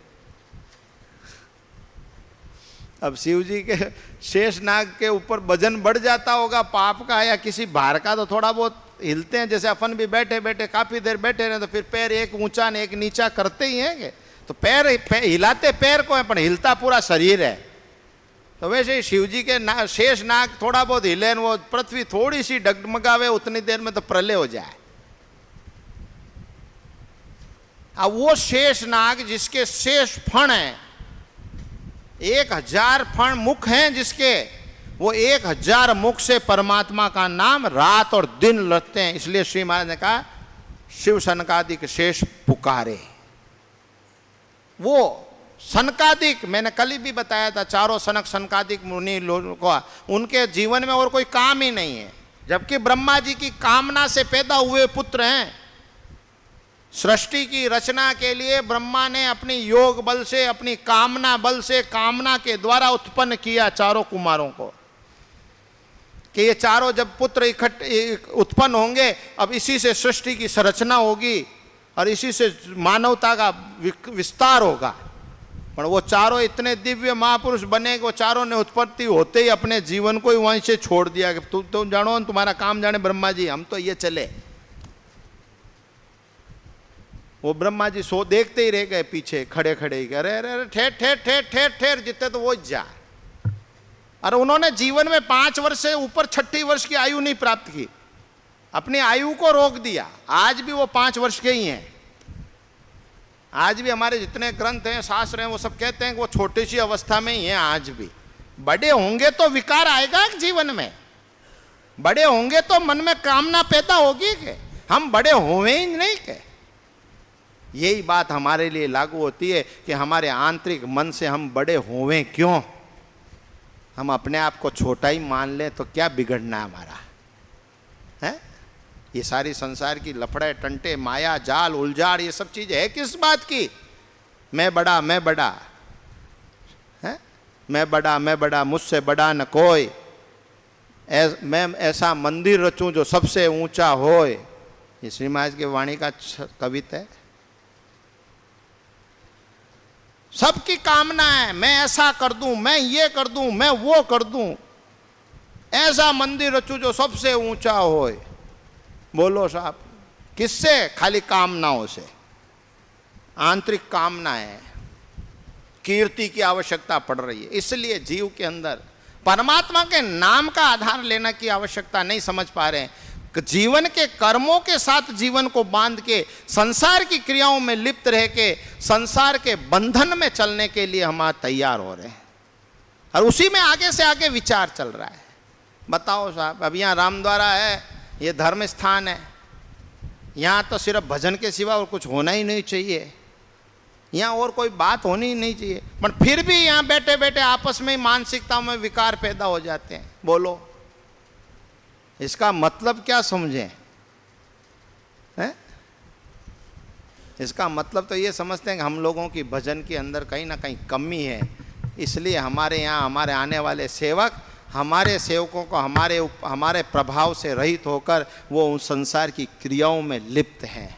S1: अब शिव जी के शेष नाग के ऊपर वजन बढ़ जाता होगा पाप का या किसी भार का, तो थोड़ा बहुत हिलते हैं। जैसे अपन भी बैठे बैठे काफी देर बैठे रहे तो फिर पैर एक ऊंचा ने एक नीचा करते ही हैं, तो पैर हिलाते पैर को है पर हिलता पूरा शरीर है। तो वैसे ही शिव जी के शेष नाग थोड़ा बहुत हिले, वो पृथ्वी थोड़ी सी डगमगावे, उतनी देर में तो प्रलय हो जाए। अब वो शेष नाग जिसके शेष फण है, 1000 फण मुख हैं जिसके, वो 1000 मुख से परमात्मा का नाम रात और दिन लेते हैं। इसलिए श्री महाराज ने कहा शिव सनकादिक शेष पुकारे। वो सनकादिक, मैंने कल ही भी बताया था, चारों सनक सनकादिक मुनि लोगों को, उनके जीवन में और कोई काम ही नहीं है, जबकि ब्रह्मा जी की कामना से पैदा हुए पुत्र हैं। सृष्टि की रचना के लिए ब्रह्मा ने अपनी योग बल से, अपनी कामना बल से, कामना के द्वारा उत्पन्न किया चारों कुमारों को, कि ये चारों जब पुत्र इकट्ठे उत्पन्न होंगे, अब इसी से सृष्टि की संरचना होगी और इसी से मानवता का विस्तार होगा। पर वो चारों इतने दिव्य महापुरुष बने कि वो चारों ने उत्पत्ति होते ही अपने जीवन को ही वहीं से छोड़ दिया कि तुम जानो, तुम्हारा काम जाने ब्रह्मा जी, हम तो ये चले। वो ब्रह्मा जी सो देखते ही रह गए पीछे खड़े खड़े ही, अरे अरे ठेर ठेर ठेर ठेर ठेर, जितने तो वो जा। अरे उन्होंने जीवन में 5 वर्ष से ऊपर 6 वर्ष की आयु नहीं प्राप्त की, अपनी आयु को रोक दिया। आज भी वो 5 वर्ष के ही हैं। आज भी हमारे जितने ग्रंथ हैं, शास्त्र हैं, वो सब कहते हैं कि वो छोटी सी अवस्था में ही हैं आज भी। बड़े होंगे तो विकार आएगा जीवन में, बड़े होंगे तो मन में कामना पैदा होगी कि हम बड़े होवे ही नहीं के। यही बात हमारे लिए लागू होती है कि हमारे आंतरिक मन से हम बड़े होवें क्यों? हम अपने आप को छोटा ही मान लें तो क्या बिगड़ना है हमारा, है? ये सारी संसार की लफड़े टंटे, माया जाल उलझाड़, ये सब चीज़ है किस बात की? मैं बड़ा, मैं बड़ा, है? मैं बड़ा, मैं बड़ा, मुझसे बड़ा न कोई, मैं ऐसा मंदिर रचूं जो सबसे ऊंचा होए। ये श्री महाराज की वाणी का कविता है। सबकी कामना है, मैं ऐसा कर दूं, मैं ये कर दूं, मैं वो कर दूं, ऐसा मंदिर रचूं जो सबसे ऊंचा होए। बोलो साहब, किससे? खाली कामनाओं से। आंतरिक कामना है, कीर्ति की आवश्यकता पड़ रही है। इसलिए जीव के अंदर परमात्मा के नाम का आधार लेने की आवश्यकता नहीं समझ पा रहे हैं। जीवन के कर्मों के साथ जीवन को बांध के, संसार की क्रियाओं में लिप्त रह के, संसार के बंधन में चलने के लिए हम तैयार हो रहे हैं, और उसी में आगे से आगे विचार चल रहा है। बताओ साहब, अब यहाँ रामद्वारा है, ये धर्म स्थान है, यहाँ तो सिर्फ भजन के सिवा और कुछ होना ही नहीं चाहिए, यहाँ और कोई बात होनी ही नहीं चाहिए, पर फिर भी यहाँ बैठे बैठे आपस में मानसिकता में विकार पैदा हो जाते हैं। बोलो, इसका मतलब क्या समझें? हैं? इसका मतलब तो ये समझते हैं कि हम लोगों की भजन के अंदर कहीं ना कहीं कमी है, इसलिए हमारे यहाँ हमारे आने वाले सेवक, हमारे सेवकों को हमारे प्रभाव से रहित होकर वो उस संसार की क्रियाओं में लिप्त हैं।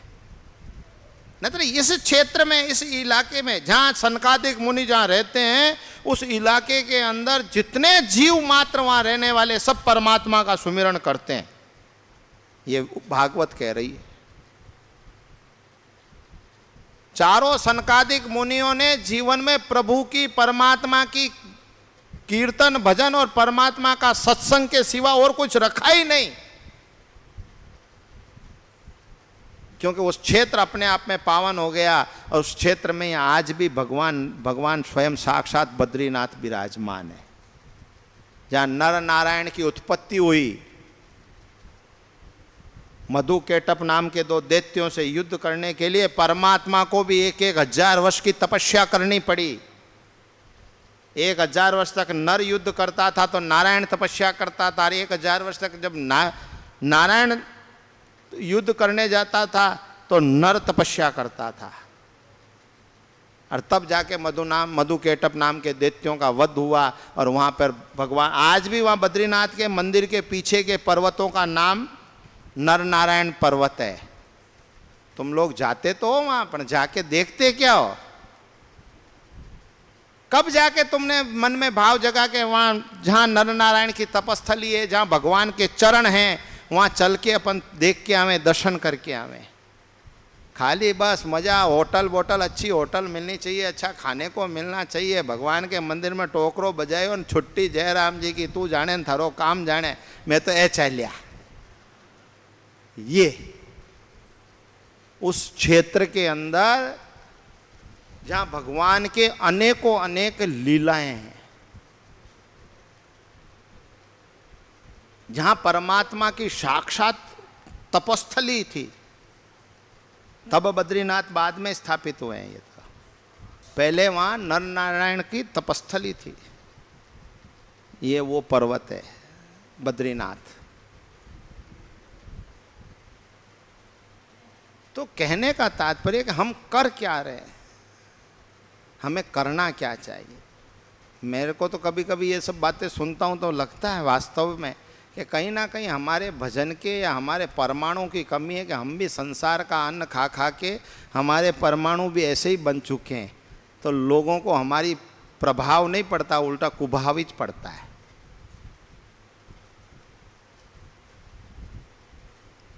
S1: नहीं तो इस क्षेत्र में, इस इलाके में जहाँ सनकादिक मुनि जहाँ रहते हैं, उस इलाके के अंदर जितने जीव मात्र वहाँ रहने वाले सब परमात्मा का सुमिरन करते हैं। ये भागवत कह रही है। चारों सनकादिक मुनियों ने जीवन में प्रभु की, परमात्मा की कीर्तन भजन और परमात्मा का सत्संग के सिवा और कुछ रखा ही नहीं, क्योंकि उस क्षेत्र अपने आप में पावन हो गया। और उस क्षेत्र में आज भी भगवान स्वयं साक्षात बद्रीनाथ विराजमान है, जहां नर नारायण की उत्पत्ति हुई। मधु केटप नाम के 2 दैत्यों से युद्ध करने के लिए परमात्मा को भी 1,000 वर्ष की तपस्या करनी पड़ी। 1,000 वर्ष तक नर युद्ध करता था तो नारायण तपस्या करता था। 1,000 वर्ष तक जब नारायण युद्ध करने जाता था तो नर तपस्या करता था, और तब जाके मधु केटप नाम के दैत्यों का वध हुआ। और वहाँ पर भगवान, आज भी वहाँ बद्रीनाथ के मंदिर के पीछे के पर्वतों का नाम नर नारायण पर्वत है। तुम लोग जाते तो हो वहाँ पर, जाके देखते क्या हो? कब जाके तुमने मन में भाव जगा के वहाँ जहाँ नर नारायण की तपस्थली है, जहाँ भगवान के चरण हैं, वहाँ चल के अपन देख के आवे, दर्शन करके आवे। खाली बस मज़ा, होटल अच्छी होटल मिलनी चाहिए, अच्छा खाने को मिलना चाहिए, भगवान के मंदिर में टोकरो बजाए और छुट्टी जयराम जी की, तू जाने न थारो काम जाने, मैं तो चाह लिया। ये उस क्षेत्र के अंदर जहां भगवान के अनेकों अनेक लीलाएं हैं, जहां परमात्मा की साक्षात तपस्थली थी, तब बद्रीनाथ बाद में स्थापित हुए हैं। ये तो पहले वहां नर नारायण की तपस्थली थी। ये वो पर्वत है बद्रीनाथ। तो कहने का तात्पर्य कि हम कर क्या रहे हैं, हमें करना क्या चाहिए। मेरे को तो कभी कभी ये सब बातें सुनता हूँ तो लगता है वास्तव में कि कहीं ना कहीं हमारे भजन के या हमारे परमाणु की कमी है, कि हम भी संसार का अन्न खा खा के हमारे परमाणु भी ऐसे ही बन चुके हैं, तो लोगों को हमारी प्रभाव नहीं पड़ता, उल्टा कुभावित पड़ता है।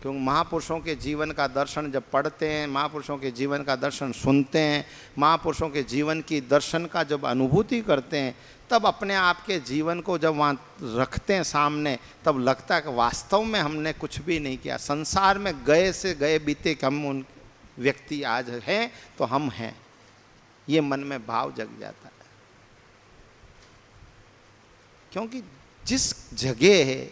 S1: क्योंकि महापुरुषों के जीवन का दर्शन जब पढ़ते हैं, महापुरुषों के जीवन का दर्शन सुनते हैं, महापुरुषों के जीवन की दर्शन का जब अनुभूति करते हैं, तब अपने आप के जीवन को जब वहाँ रखते हैं सामने, तब लगता है कि वास्तव में हमने कुछ भी नहीं किया। संसार में गए से गए बीते कि हम उन व्यक्ति आज हैं तो हम हैं, ये मन में भाव जग जाता है। क्योंकि जिस जगह है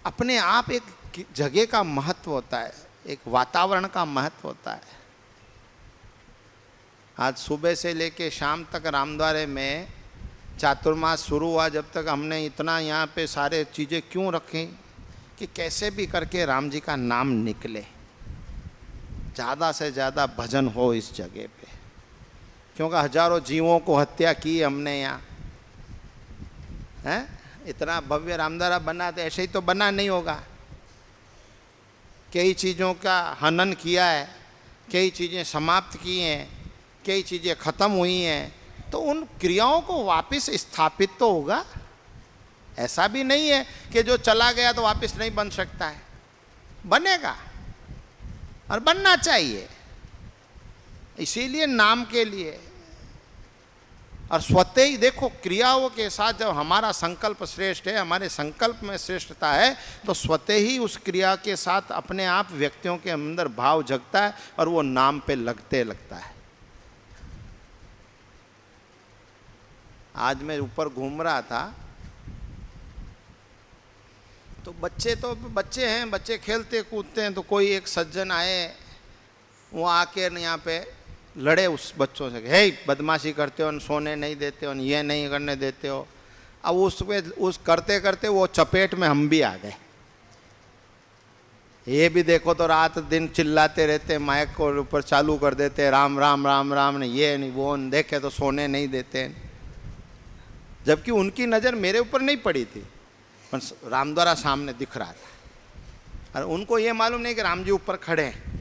S1: अपने आप एक जगह का महत्व होता है, एक वातावरण का महत्व होता है। आज सुबह से लेके शाम तक रामद्वारे में चातुर्मास शुरू हुआ, जब तक हमने इतना यहाँ पे सारे चीज़ें क्यों रखें कि कैसे भी करके राम जी का नाम निकले, ज़्यादा से ज़्यादा भजन हो इस जगह पे। क्योंकि हजारों जीवों को हत्या की हमने यहाँ, हैं? इतना भव्य रामद्वारा बना तो ऐसे ही तो बना नहीं होगा। कई चीज़ों का हनन किया है, कई चीज़ें समाप्त की हैं, कई चीज़ें ख़त्म हुई हैं, तो उन क्रियाओं को वापस स्थापित तो होगा। ऐसा भी नहीं है कि जो चला गया तो वापस नहीं बन सकता है, बनेगा और बनना चाहिए। इसीलिए नाम के लिए और स्वतः ही देखो, क्रियाओं के साथ जब हमारा संकल्प श्रेष्ठ है, हमारे संकल्प में श्रेष्ठता है, तो स्वतः ही उस क्रिया के साथ अपने आप व्यक्तियों के अंदर भाव जगता है और वो नाम पे लगता है। आज मैं ऊपर घूम रहा था तो बच्चे हैं, बच्चे खेलते कूदते हैं, तो कोई एक सज्जन आए, वो आके यहाँ पे लड़े उस बच्चों से, हे बदमाशी करते हो, सोने नहीं देते हो, ये नहीं करने देते हो। अब उस करते करते वो चपेट में हम भी आ गए। ये भी देखो तो रात दिन चिल्लाते रहते, माइक को ऊपर चालू कर देते, राम राम राम राम, ने ये नहीं वो नहीं, देखे तो सोने नहीं देते। जबकि उनकी नज़र मेरे ऊपर नहीं पड़ी थी, पर रामद्वारा सामने दिख रहा था, और उनको ये मालूम नहीं कि राम जी ऊपर खड़े हैं।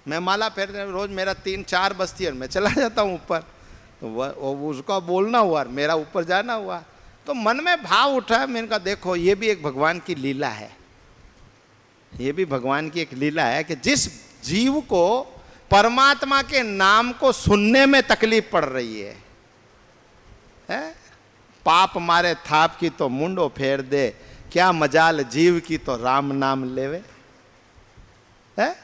S1: मैं माला फेर रोज मेरा 3-4 बस्ती है, मैं चला जाता हूँ ऊपर, तो उसका बोलना हुआ, मेरा ऊपर जाना हुआ, तो मन में भाव उठा। मैंने कहा देखो, ये भी एक भगवान की लीला है, ये भी भगवान की एक लीला है कि जिस जीव को परमात्मा के नाम को सुनने में तकलीफ पड़ रही है? पाप मारे थाप की तो मुंडो फेर दे, क्या मजाल जीव की तो राम नाम लेवे। है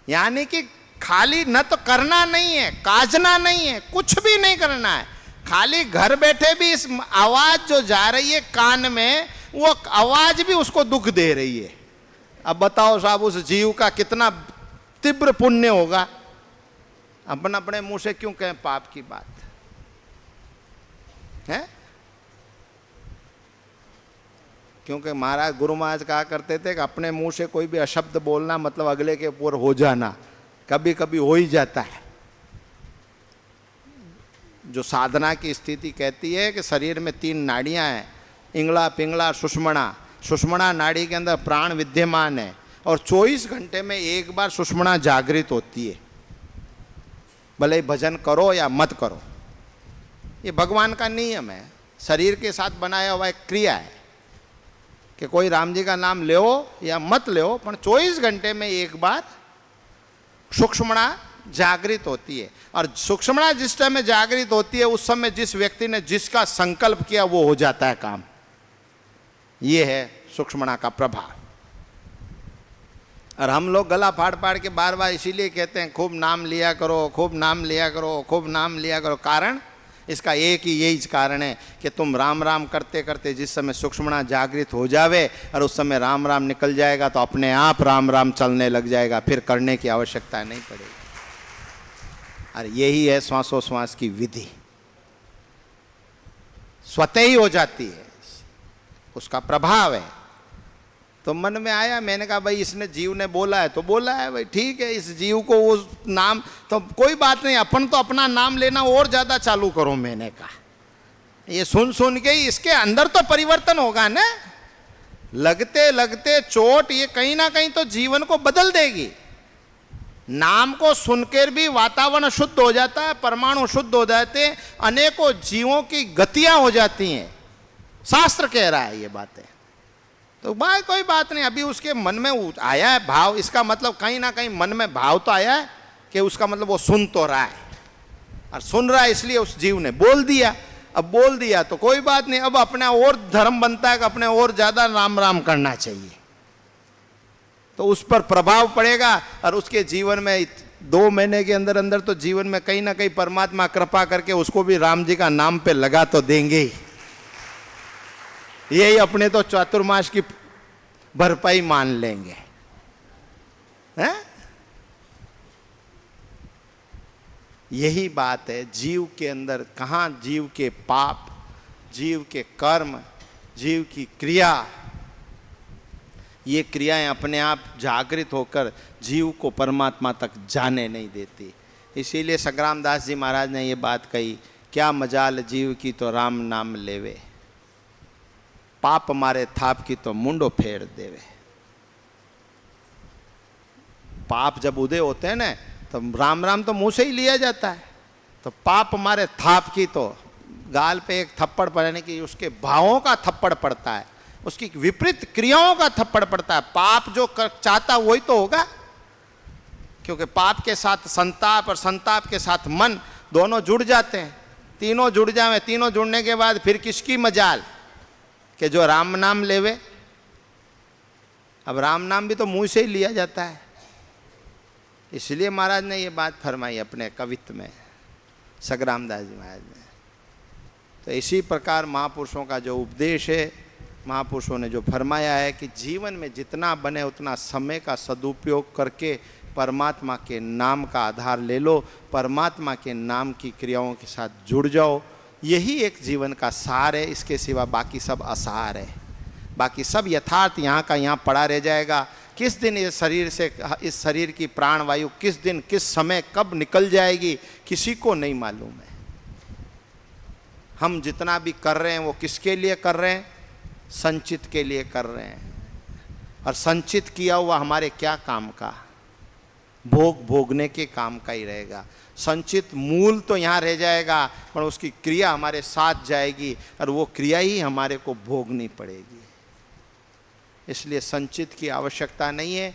S1: यानी कि खाली न तो करना नहीं है, काजना नहीं है, कुछ भी नहीं करना है, खाली घर बैठे भी इस आवाज जो जा रही है कान में, वो आवाज भी उसको दुख दे रही है। अब बताओ साहब, उस जीव का कितना तीव्र पुण्य होगा। अपन अपने मुंह से क्यों कहें पाप की बात है? क्योंकि महाराज गुरु महाराज कहा करते थे कि अपने मुंह से कोई भी अशब्द बोलना मतलब अगले के ऊपर हो जाना, कभी कभी हो ही जाता है। जो साधना की स्थिति कहती है कि शरीर में 3 नाड़ियां हैं, इंगला पिंगला सुषुम्ना। सुषुम्ना नाड़ी के अंदर प्राण विद्यमान है और 24 घंटे में एक बार सुषुम्ना जागृत होती है, भले भजन करो या मत करो। ये भगवान का नियम है, शरीर के साथ बनाया हुआ एक क्रिया है कि कोई राम जी का नाम ले या मत ले, पर 24 घंटे में एक बार सुषुम्ना जागृत होती है। और सुषुम्ना जिस टाइम में जागृत होती है, उस समय जिस व्यक्ति ने जिसका संकल्प किया वो हो जाता है काम। ये है सुषुम्ना का प्रभाव। और हम लोग गला फाड़ फाड़ के बार बार इसीलिए कहते हैं खूब नाम लिया करो, खूब नाम लिया करो, खूब नाम लिया करो। कारण इसका एक ही यही कारण है कि तुम राम राम करते करते जिस समय सुषुम्ना जागृत हो जावे और उस समय राम राम निकल जाएगा तो अपने आप राम राम चलने लग जाएगा, फिर करने की आवश्यकता नहीं पड़ेगी। और यही है श्वासोश्वास की विधि, स्वतः ही हो जाती है, उसका प्रभाव है। तो मन में आया, मैंने कहा भाई इसने जीव ने बोला है तो बोला है भाई, ठीक है, इस जीव को वो नाम तो कोई बात नहीं, अपन तो अपना नाम लेना और ज़्यादा चालू करो। मैंने कहा ये सुन सुन के ही इसके अंदर तो परिवर्तन होगा ना, लगते लगते चोट ये कहीं ना कहीं तो जीवन को बदल देगी। नाम को सुनकर भी वातावरण शुद्ध हो जाता है, परमाणु शुद्ध हो जाते हैं, अनेकों जीवों की गतियां हो जाती हैं। शास्त्र कह रहा है ये बातें। तो भाई कोई बात नहीं, अभी उसके मन में आया है भाव, इसका मतलब कहीं ना कहीं मन में भाव तो आया है कि उसका मतलब वो सुन तो रहा है, और सुन रहा है इसलिए उस जीव ने बोल दिया। अब बोल दिया तो कोई बात नहीं, अब अपना और धर्म बनता है कि अपने और ज़्यादा राम राम करना चाहिए, तो उस पर प्रभाव पड़ेगा। और उसके जीवन में 2 महीने के अंदर अंदर तो जीवन में कहीं ना कहीं परमात्मा कृपा करके उसको भी राम जी का नाम पे लगा तो देंगे ही। यही अपने तो चातुर्मास की भरपाई मान लेंगे, हैं? यही बात है जीव के अंदर। कहाँ जीव के पाप, जीव के कर्म, जीव की क्रिया, ये क्रियाएं अपने आप जागृत होकर जीव को परमात्मा तक जाने नहीं देती। इसीलिए संग्राम दास जी महाराज ने ये बात कही, क्या मजाल जीव की तो राम नाम लेवे, पाप मारे थाप की तो मुंडो फेर देवे। पाप जब उदय होते हैं ना तो राम राम तो मुंह से ही लिया जाता है, तो पाप मारे थाप की तो गाल पे एक थप्पड़ पड़ने की, उसके भावों का थप्पड़ पड़ता है, उसकी विपरीत क्रियाओं का थप्पड़ पड़ता है। पाप जो चाहता वही तो होगा, क्योंकि पाप के साथ संताप और संताप के साथ मन दोनों जुड़ जाते हैं। तीनों जुड़ जाए, तीनों जुड़ने के बाद फिर किसकी मजाल कि जो राम नाम लेवे। अब राम नाम भी तो मुंह से ही लिया जाता है, इसलिए महाराज ने ये बात फरमाई अपने कवित्व में, संग्राम दास जी महाराज ने। तो इसी प्रकार महापुरुषों का जो उपदेश है, महापुरुषों ने जो फरमाया है कि जीवन में जितना बने उतना समय का सदुपयोग करके परमात्मा के नाम का आधार ले लो, परमात्मा के नाम की क्रियाओं के साथ जुड़ जाओ। यही एक जीवन का सार है, इसके सिवा बाकी सब असार है। बाकी सब यथार्थ यहाँ का यहाँ पड़ा रह जाएगा। किस दिन इस शरीर से, इस शरीर की प्राणवायु किस दिन किस समय कब निकल जाएगी किसी को नहीं मालूम है। हम जितना भी कर रहे हैं वो किसके लिए कर रहे हैं? संचित के लिए कर रहे हैं। और संचित किया हुआ हमारे क्या काम का? भोग भोगने के काम का ही रहेगा। संचित मूल तो यहाँ रह जाएगा, पर उसकी क्रिया हमारे साथ जाएगी और वो क्रिया ही हमारे को भोगनी पड़ेगी। इसलिए संचित की आवश्यकता नहीं है,